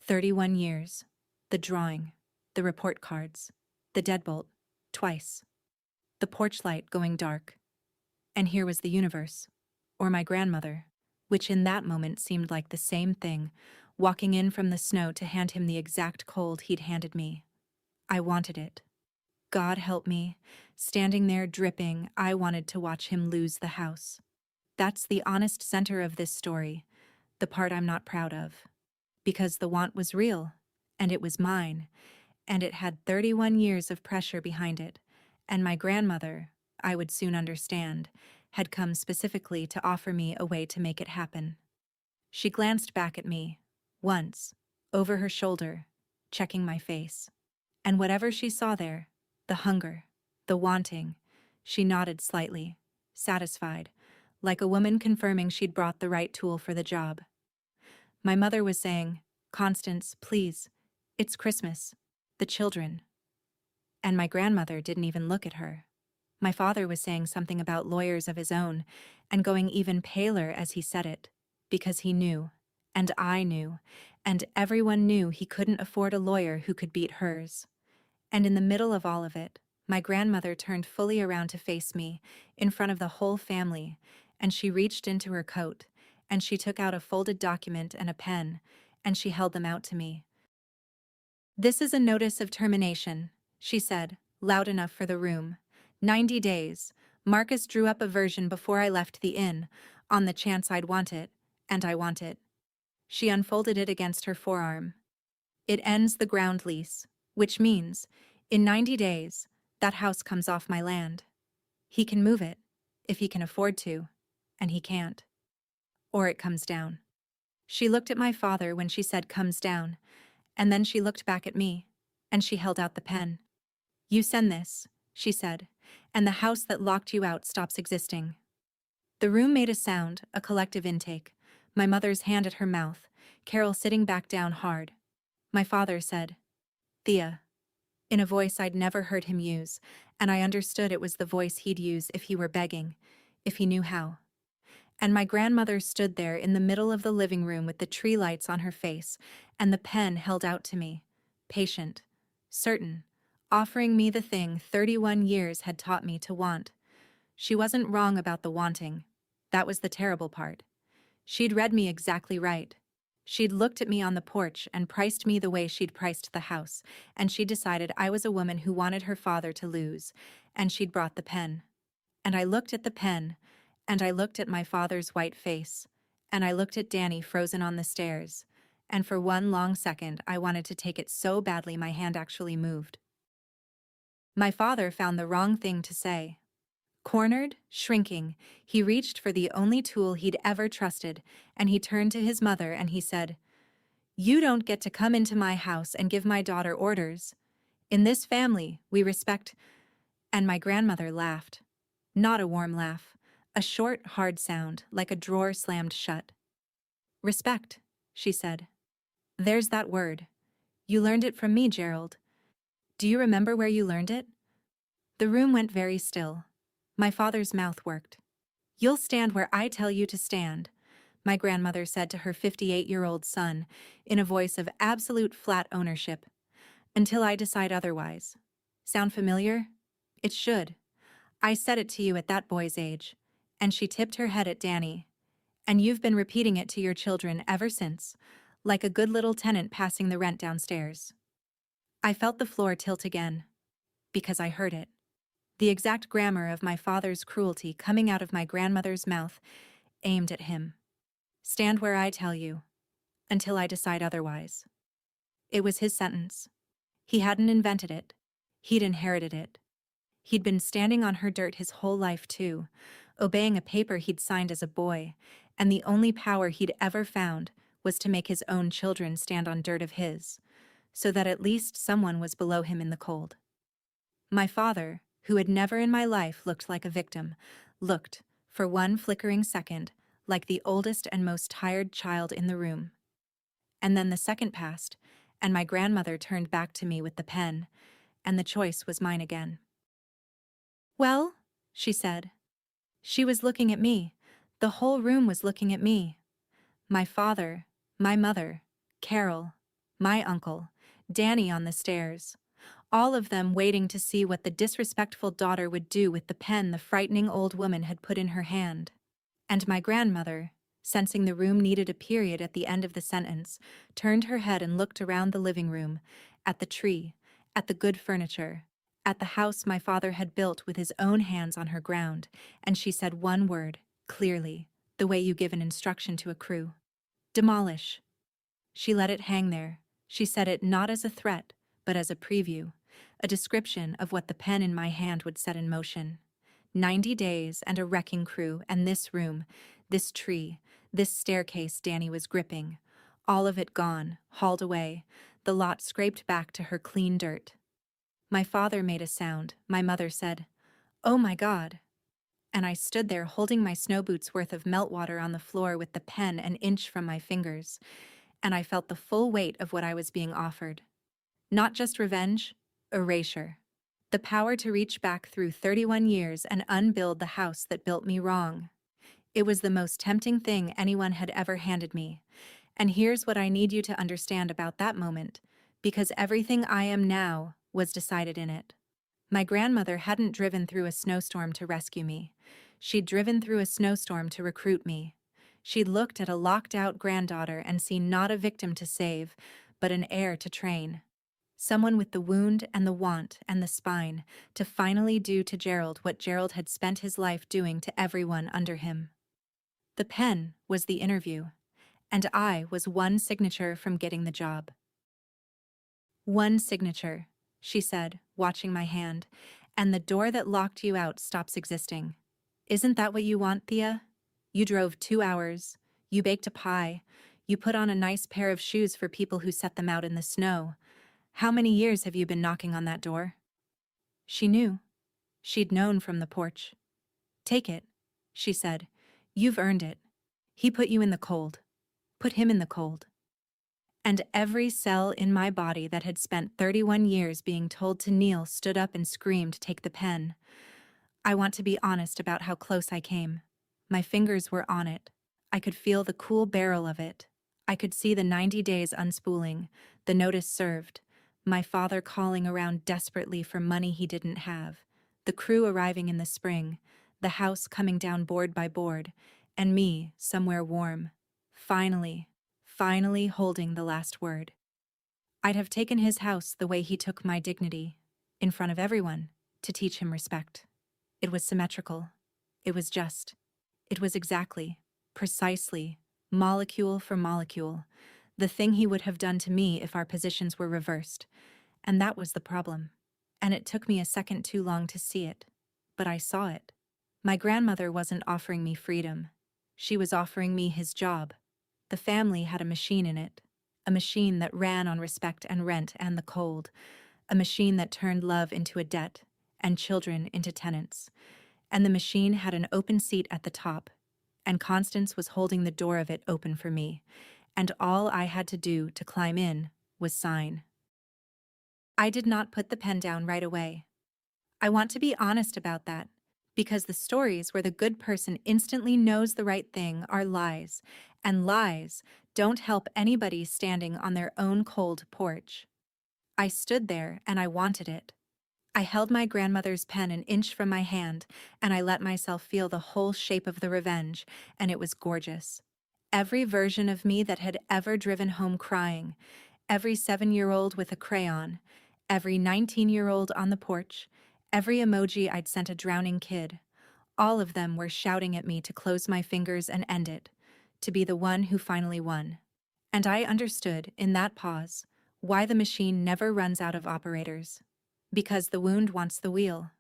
31 years, the drawing, the report cards, the deadbolt, twice, the porch light going dark. And here was the universe, or my grandmother, which in that moment seemed like the same thing, walking in from the snow to hand him the exact cold he'd handed me. I wanted it. God help me. Standing there dripping, I wanted to watch him lose the house. That's the honest center of this story, the part I'm not proud of. Because the want was real, and it was mine, and it had 31 years of pressure behind it, and my grandmother, I would soon understand, had come specifically to offer me a way to make it happen. She glanced back at me, once, over her shoulder, checking my face. And whatever she saw there, the hunger, the wanting, she nodded slightly, satisfied, like a woman confirming she'd brought the right tool for the job. My mother was saying, "Constance, please, it's Christmas, the children." And my grandmother didn't even look at her. My father was saying something about lawyers of his own, and going even paler as he said it, because he knew, and I knew, and everyone knew he couldn't afford a lawyer who could beat hers. And in the middle of all of it, my grandmother turned fully around to face me, in front of the whole family, and she reached into her coat, and she took out a folded document and a pen, and she held them out to me. "This is a notice of termination," she said, loud enough for the room. 90 days. Marcus drew up a version before I left the inn, on the chance I'd want it, and I want it. She unfolded it against her forearm. "It ends the ground lease, which means, in 90 days, that house comes off my land. He can move it, if he can afford to, and he can't. Or it comes down." She looked at my father when she said "comes down," and then she looked back at me, and she held out the pen. "You send this," she said, "and the house that locked you out stops existing." The room made a sound, a collective intake. My mother's hand at her mouth, Carol sitting back down hard. My father said, "Thea," in a voice I'd never heard him use, and I understood it was the voice he'd use if he were begging, if he knew how. And my grandmother stood there in the middle of the living room with the tree lights on her face, and the pen held out to me, patient, certain, offering me the thing 31 years had taught me to want. She wasn't wrong about the wanting. That was the terrible part. She'd read me exactly right. She'd looked at me on the porch and priced me the way she'd priced the house, and she decided I was a woman who wanted her father to lose, and she'd brought the pen. And I looked at the pen, and I looked at my father's white face, and I looked at Danny frozen on the stairs, and for one long second I wanted to take it so badly my hand actually moved. My father found the wrong thing to say. Cornered, shrinking, he reached for the only tool he'd ever trusted, and he turned to his mother and he said, "You don't get to come into my house and give my daughter orders. In this family, we respect—" And my grandmother laughed. Not a warm laugh, a short, hard sound, like a drawer slammed shut. "Respect," she said. "There's that word. You learned it from me, Gerald. Do you remember where you learned it?" The room went very still. My father's mouth worked. "You'll stand where I tell you to stand," my grandmother said to her 58-year-old son, in a voice of absolute flat ownership, "until I decide otherwise. Sound familiar? It should. I said it to you at that boy's age." And she tipped her head at Danny. "And you've been repeating it to your children ever since, like a good little tenant passing the rent downstairs. I felt the floor tilt again, because I heard it. The exact grammar of my father's cruelty coming out of my grandmother's mouth, aimed at him. Stand where I tell you, until I decide otherwise. It was his sentence. He hadn't invented it. He'd inherited it. He'd been standing on her dirt his whole life too, obeying a paper he'd signed as a boy, and the only power he'd ever found was to make his own children stand on dirt of his, so that at least someone was below him in the cold. My father, who had never in my life looked like a victim, looked, for one flickering second, like the oldest and most tired child in the room. And then the second passed, and my grandmother turned back to me with the pen, and the choice was mine again. "Well?" she said. She was looking at me. The whole room was looking at me. My father, my mother, Carol, my uncle, Danny on the stairs, all of them waiting to see what the disrespectful daughter would do with the pen the frightening old woman had put in her hand. And my grandmother, sensing the room needed a period at the end of the sentence, turned her head and looked around the living room, at the tree, at the good furniture, at the house my father had built with his own hands on her ground, and she said one word, clearly, the way you give an instruction to a crew. "Demolish." She let it hang there. She said it not as a threat, but as a preview, a description of what the pen in my hand would set in motion. 90 days and a wrecking crew, and this room, this tree, this staircase Danny was gripping. All of it gone, hauled away, the lot scraped back to her clean dirt. My father made a sound. My mother said, "Oh my God." And I stood there holding my snow boots worth of meltwater on the floor with the pen an inch from my fingers, and I felt the full weight of what I was being offered. Not just revenge, erasure. The power to reach back through 31 years and unbuild the house that built me wrong. It was the most tempting thing anyone had ever handed me. And here's what I need you to understand about that moment, because everything I am now was decided in it. My grandmother hadn't driven through a snowstorm to rescue me. She'd driven through a snowstorm to recruit me. She'd looked at a locked-out granddaughter and seen not a victim to save, but an heir to train. Someone with the wound and the want and the spine to finally do to Gerald what Gerald had spent his life doing to everyone under him. The pen was the interview, and I was one signature from getting the job. "One signature," she said, watching my hand, "and the door that locked you out stops existing. Isn't that what you want, Thea? You drove 2 hours, you baked a pie, you put on a nice pair of shoes for people who set them out in the snow. How many years have you been knocking on that door?" She knew. She'd known from the porch. "Take it," she said. "You've earned it. He put you in the cold. Put him in the cold." And every cell in my body that had spent 31 years being told to kneel stood up and screamed, "Take the pen." I want to be honest about how close I came. My fingers were on it. I could feel the cool barrel of it. I could see the 90 days unspooling, the notice served, my father calling around desperately for money he didn't have, the crew arriving in the spring, the house coming down board by board, and me somewhere warm, finally holding the last word. I'd have taken his house the way he took my dignity, in front of everyone, to teach him respect. It was symmetrical. It was just. It was exactly, precisely, molecule for molecule, the thing he would have done to me if our positions were reversed. And that was the problem. And it took me a second too long to see it. But I saw it. My grandmother wasn't offering me freedom. She was offering me his job. The family had a machine in it. A machine that ran on respect and rent and the cold. A machine that turned love into a debt and children into tenants. And the machine had an open seat at the top, and Constance was holding the door of it open for me, and all I had to do to climb in was sign. I did not put the pen down right away. I want to be honest about that, because the stories where the good person instantly knows the right thing are lies, and lies don't help anybody standing on their own cold porch. I stood there and I wanted it. I held my grandmother's pen an inch from my hand, and I let myself feel the whole shape of the revenge, and it was gorgeous. Every version of me that had ever driven home crying, every 7-year-old with a crayon, every 19-year-old on the porch, every emoji I'd sent a drowning kid, all of them were shouting at me to close my fingers and end it, to be the one who finally won. And I understood, in that pause, why the machine never runs out of operators. Because the wound wants the wheel.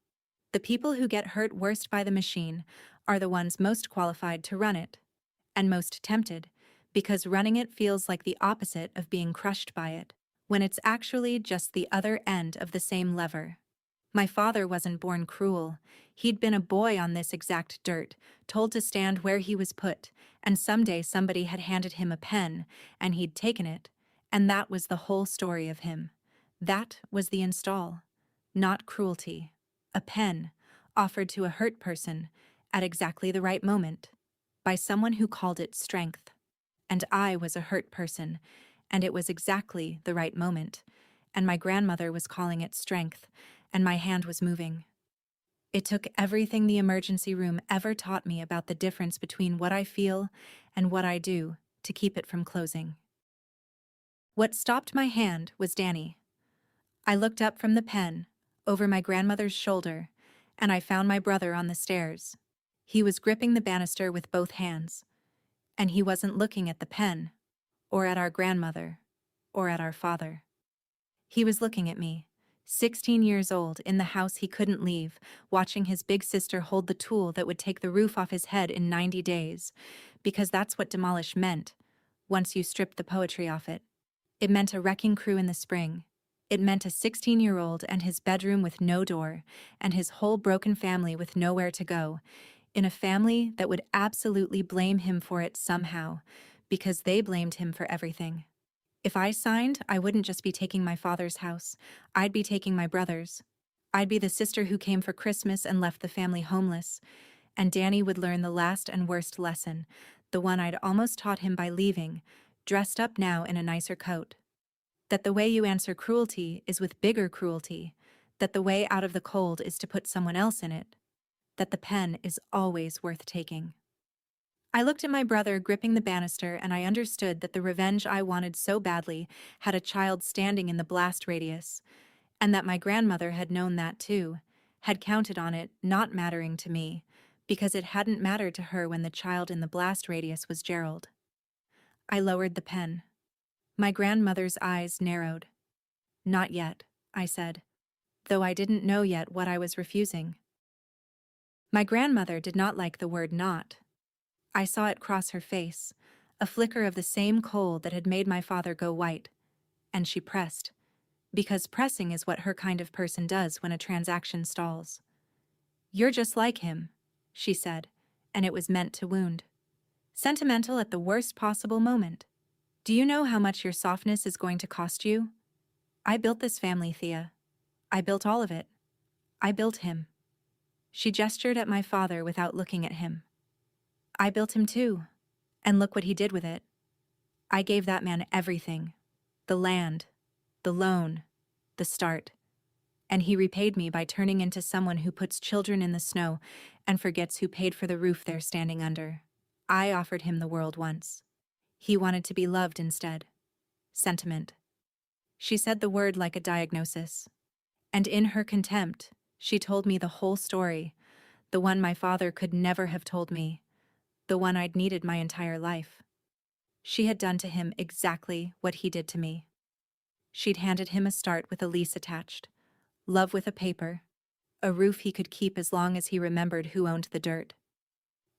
The people who get hurt worst by the machine are the ones most qualified to run it, and most tempted, because running it feels like the opposite of being crushed by it, when it's actually just the other end of the same lever. My father wasn't born cruel. He'd been a boy on this exact dirt, told to stand where he was put, and someday somebody had handed him a pen, and he'd taken it, and that was the whole story of him. That was the install. Not cruelty. A pen, offered to a hurt person, at exactly the right moment, by someone who called it strength. And I was a hurt person, and it was exactly the right moment, and my grandmother was calling it strength, and my hand was moving. It took everything the emergency room ever taught me about the difference between what I feel and what I do to keep it from closing. What stopped my hand was Danny. I looked up from the pen, over my grandmother's shoulder, and I found my brother on the stairs. He was gripping the banister with both hands, and he wasn't looking at the pen, or at our grandmother, or at our father. He was looking at me, 16 years old, in the house he couldn't leave, watching his big sister hold the tool that would take the roof off his head in 90 days, because that's what demolish meant, once you stripped the poetry off it. It meant a wrecking crew in the spring. It meant a 16-year-old and his bedroom with no door, and his whole broken family with nowhere to go, in a family that would absolutely blame him for it somehow, because they blamed him for everything. If I signed, I wouldn't just be taking my father's house, I'd be taking my brother's. I'd be the sister who came for Christmas and left the family homeless, and Danny would learn the last and worst lesson, the one I'd almost taught him by leaving, dressed up now in a nicer coat. That the way you answer cruelty is with bigger cruelty, that the way out of the cold is to put someone else in it, that the pen is always worth taking. I looked at my brother gripping the banister, and I understood that the revenge I wanted so badly had a child standing in the blast radius, and that my grandmother had known that too, had counted on it not mattering to me, because it hadn't mattered to her when the child in the blast radius was Gerald. I lowered the pen. My grandmother's eyes narrowed. "Not yet," I said, though I didn't know yet what I was refusing. My grandmother did not like the word not. I saw it cross her face, a flicker of the same coal that had made my father go white, and she pressed, because pressing is what her kind of person does when a transaction stalls. "You're just like him," she said, and it was meant to wound. "Sentimental at the worst possible moment. Do you know how much your softness is going to cost you? I built this family, Thea. I built all of it. I built him." She gestured at my father without looking at him. "I built him too, and look what he did with it. I gave that man everything. The land, the loan, the start. And he repaid me by turning into someone who puts children in the snow and forgets who paid for the roof they're standing under. I offered him the world once. He wanted to be loved instead. Sentiment." She said the word like a diagnosis. And in her contempt, she told me the whole story, the one my father could never have told me, the one I'd needed my entire life. She had done to him exactly what he did to me. She'd handed him a start with a lease attached, love with a paper, a roof he could keep as long as he remembered who owned the dirt.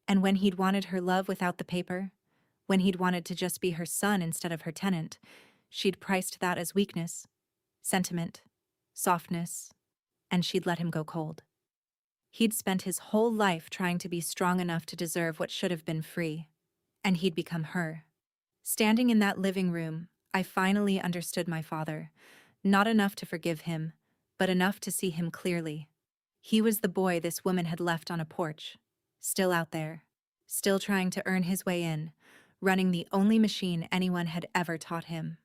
And when he'd wanted her love without the paper, when he'd wanted to just be her son instead of her tenant, she'd priced that as weakness, sentiment, softness, and she'd let him go cold. He'd spent his whole life trying to be strong enough to deserve what should have been free, and he'd become her. Standing in that living room, I finally understood my father, not enough to forgive him, but enough to see him clearly. He was the boy this woman had left on a porch, still out there, still trying to earn his way in, running the only machine anyone had ever taught him.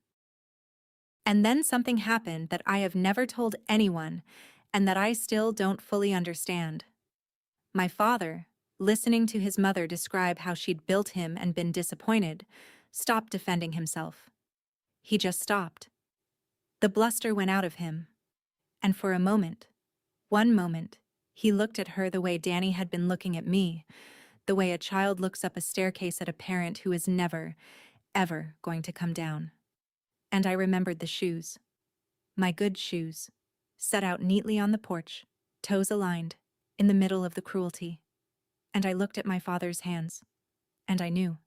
And then something happened that I have never told anyone, and that I still don't fully understand. My father, Listening to his mother describe how she'd built him and been disappointed, stopped defending himself. He just stopped. The bluster went out of him. And for a moment, one moment, he looked at her the way Danny had been looking at me, the way a child looks up a staircase at a parent who is never, ever going to come down. And I remembered the shoes. My good shoes, set out neatly on the porch, toes aligned, in the middle of the cruelty. And I looked at my father's hands, and I knew.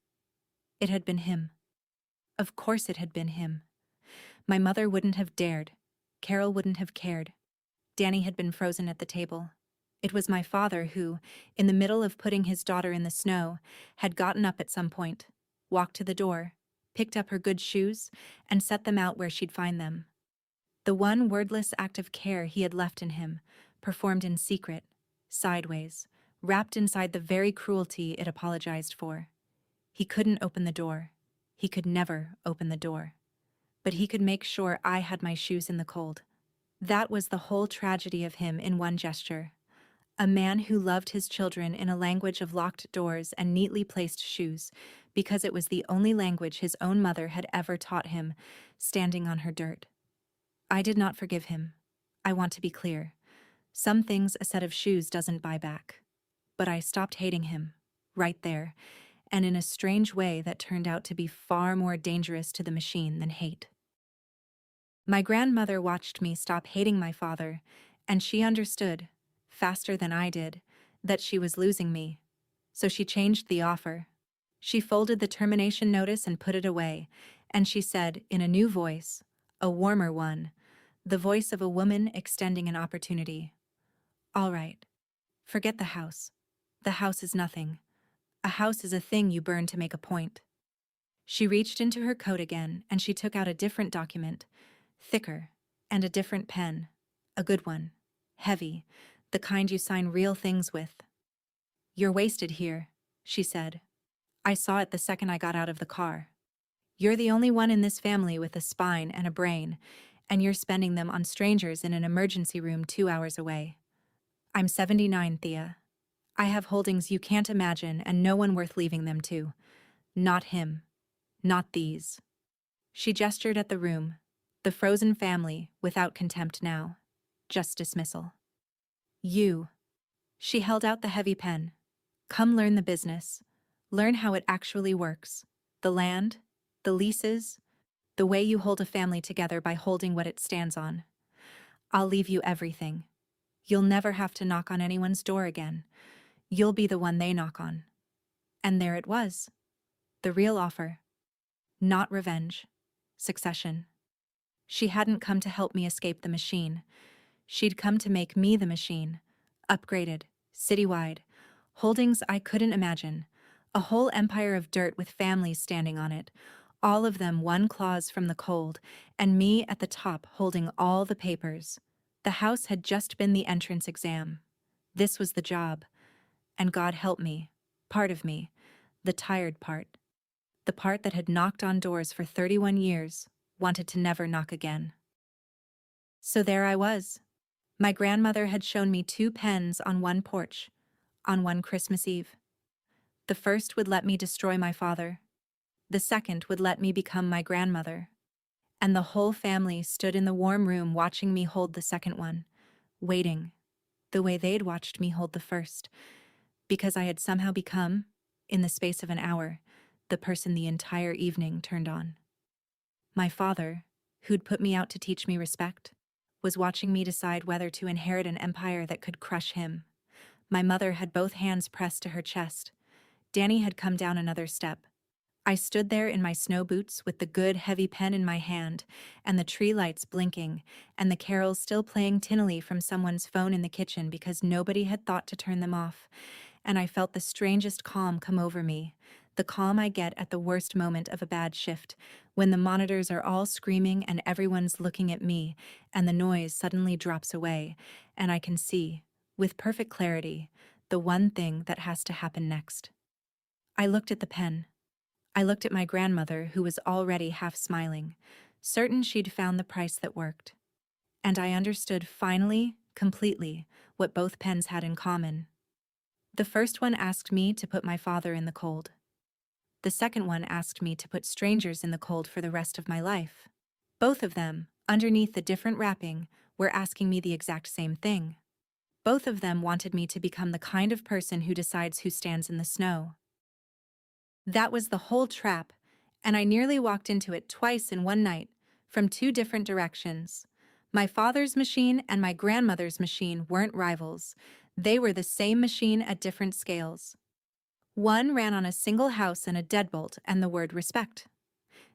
It had been him. Of course it had been him. My mother wouldn't have dared. Carol wouldn't have cared. Danny had been frozen at the table. It was my father who, in the middle of putting his daughter in the snow, had gotten up at some point, walked to the door, picked up her good shoes, and set them out where she'd find them. The one wordless act of care he had left in him, performed in secret, sideways, wrapped inside the very cruelty it apologized for. He couldn't open the door. He could never open the door. But he could make sure I had my shoes in the cold. That was the whole tragedy of him in one gesture. A man who loved his children in a language of locked doors and neatly placed shoes, because it was the only language his own mother had ever taught him, standing on her dirt. I did not forgive him. I want to be clear. Some things a set of shoes doesn't buy back. But I stopped hating him, right there, and in a strange way that turned out to be far more dangerous to the machine than hate. My grandmother watched me stop hating my father, and she understood, faster than I did, that she was losing me. So she changed the offer. She folded the termination notice and put it away, and she said, in a new voice, a warmer one, the voice of a woman extending an opportunity. All right. Forget the house. The house is nothing. A house is a thing you burn to make a point. She reached into her coat again, and she took out a different document, thicker, and a different pen, a good one, heavy, the kind you sign real things with. You're wasted here, she said. I saw it the second I got out of the car. You're the only one in this family with a spine and a brain, and you're spending them on strangers in an emergency room 2 hours away. I'm 79, Thea. I have holdings you can't imagine and no one worth leaving them to. Not him. Not these. She gestured at the room, the frozen family, without contempt now. Just dismissal. You. She held out the heavy pen. Come learn the business. Learn how it actually works. The land, the leases, the way you hold a family together by holding what it stands on. I'll leave you everything. You'll never have to knock on anyone's door again. You'll be the one they knock on. And there it was. The real offer. Not revenge. Succession. She hadn't come to help me escape the machine. She'd come to make me the machine. Upgraded, citywide, holdings I couldn't imagine. A whole empire of dirt with families standing on it. All of them one clause from the cold, and me at the top holding all the papers. The house had just been the entrance exam. This was the job. And God help me, part of me, the tired part. The part that had knocked on doors for 31 years, wanted to never knock again. So there I was. My grandmother had shown me 2 pens on one porch, on one Christmas Eve. The first would let me destroy my father. The second would let me become my grandmother. And the whole family stood in the warm room watching me hold the second one, waiting, the way they'd watched me hold the first, because I had somehow become, in the space of an hour, the person the entire evening turned on. My father, who'd put me out to teach me respect, was watching me decide whether to inherit an empire that could crush him. My mother had both hands pressed to her chest. Danny had come down another step. I stood there in my snow boots with the good, heavy pen in my hand, and the tree lights blinking, and the carols still playing tinnily from someone's phone in the kitchen because nobody had thought to turn them off. And I felt the strangest calm come over me, the calm I get at the worst moment of a bad shift, when the monitors are all screaming and everyone's looking at me, and the noise suddenly drops away, and I can see, with perfect clarity, the one thing that has to happen next. I looked at the pen. I looked at my grandmother, who was already half smiling, certain she'd found the price that worked. And I understood finally, completely, what both pens had in common. The first one asked me to put my father in the cold. The second one asked me to put strangers in the cold for the rest of my life. Both of them, underneath the different wrapping, were asking me the exact same thing. Both of them wanted me to become the kind of person who decides who stands in the snow. That was the whole trap, and I nearly walked into it twice in one night, from two different directions. My father's machine and my grandmother's machine weren't rivals. They were the same machine at different scales. One ran on a single house and a deadbolt and the word respect.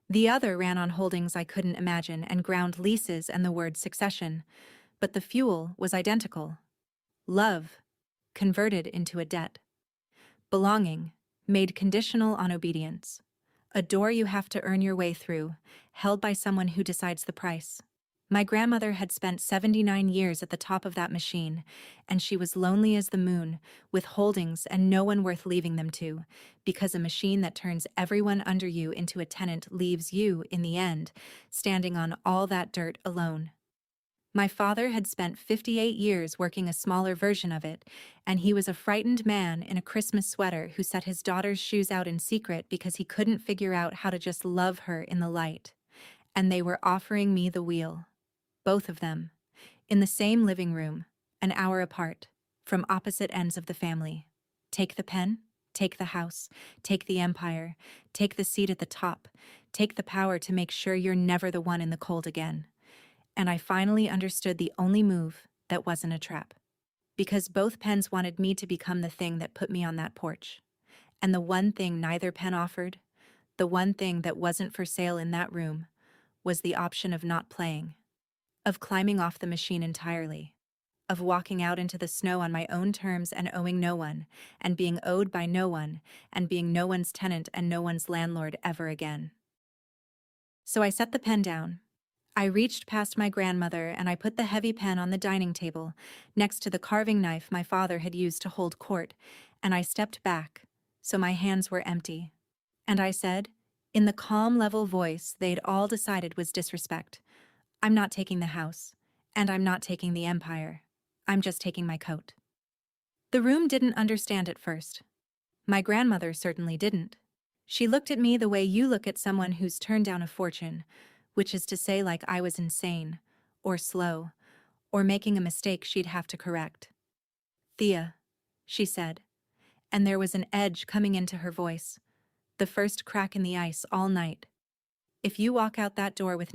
The other ran on holdings I couldn't imagine and ground leases and the word succession. But the fuel was identical. Love, converted into a debt. Belonging, made conditional on obedience. A door you have to earn your way through, held by someone who decides the price. My grandmother had spent 79 years at the top of that machine, and she was lonely as the moon, with holdings and no one worth leaving them to, because a machine that turns everyone under you into a tenant leaves you, in the end, standing on all that dirt alone. My father had spent 58 years working a smaller version of it, and he was a frightened man in a Christmas sweater who set his daughter's shoes out in secret because he couldn't figure out how to just love her in the light. And they were offering me the wheel. Both of them. In the same living room, an hour apart, from opposite ends of the family. Take the pen, take the house, take the empire, take the seat at the top, take the power to make sure you're never the one in the cold again. And I finally understood the only move that wasn't a trap. Because both pens wanted me to become the thing that put me on that porch. And the one thing neither pen offered, the one thing that wasn't for sale in that room, was the option of not playing. Of climbing off the machine entirely. Of walking out into the snow on my own terms and owing no one, and being owed by no one, and being no one's tenant and no one's landlord ever again. So I set the pen down. I reached past my grandmother and I put the heavy pen on the dining table, next to the carving knife my father had used to hold court, and I stepped back, so my hands were empty. And I said, in the calm, level voice they'd all decided was disrespect, I'm not taking the house, and I'm not taking the empire. I'm just taking my coat. The room didn't understand at first. My grandmother certainly didn't. She looked at me the way you look at someone who's turned down a fortune, which is to say like I was insane, or slow, or making a mistake she'd have to correct. Thea, she said, and there was an edge coming into her voice, the first crack in the ice all night. If you walk out that door with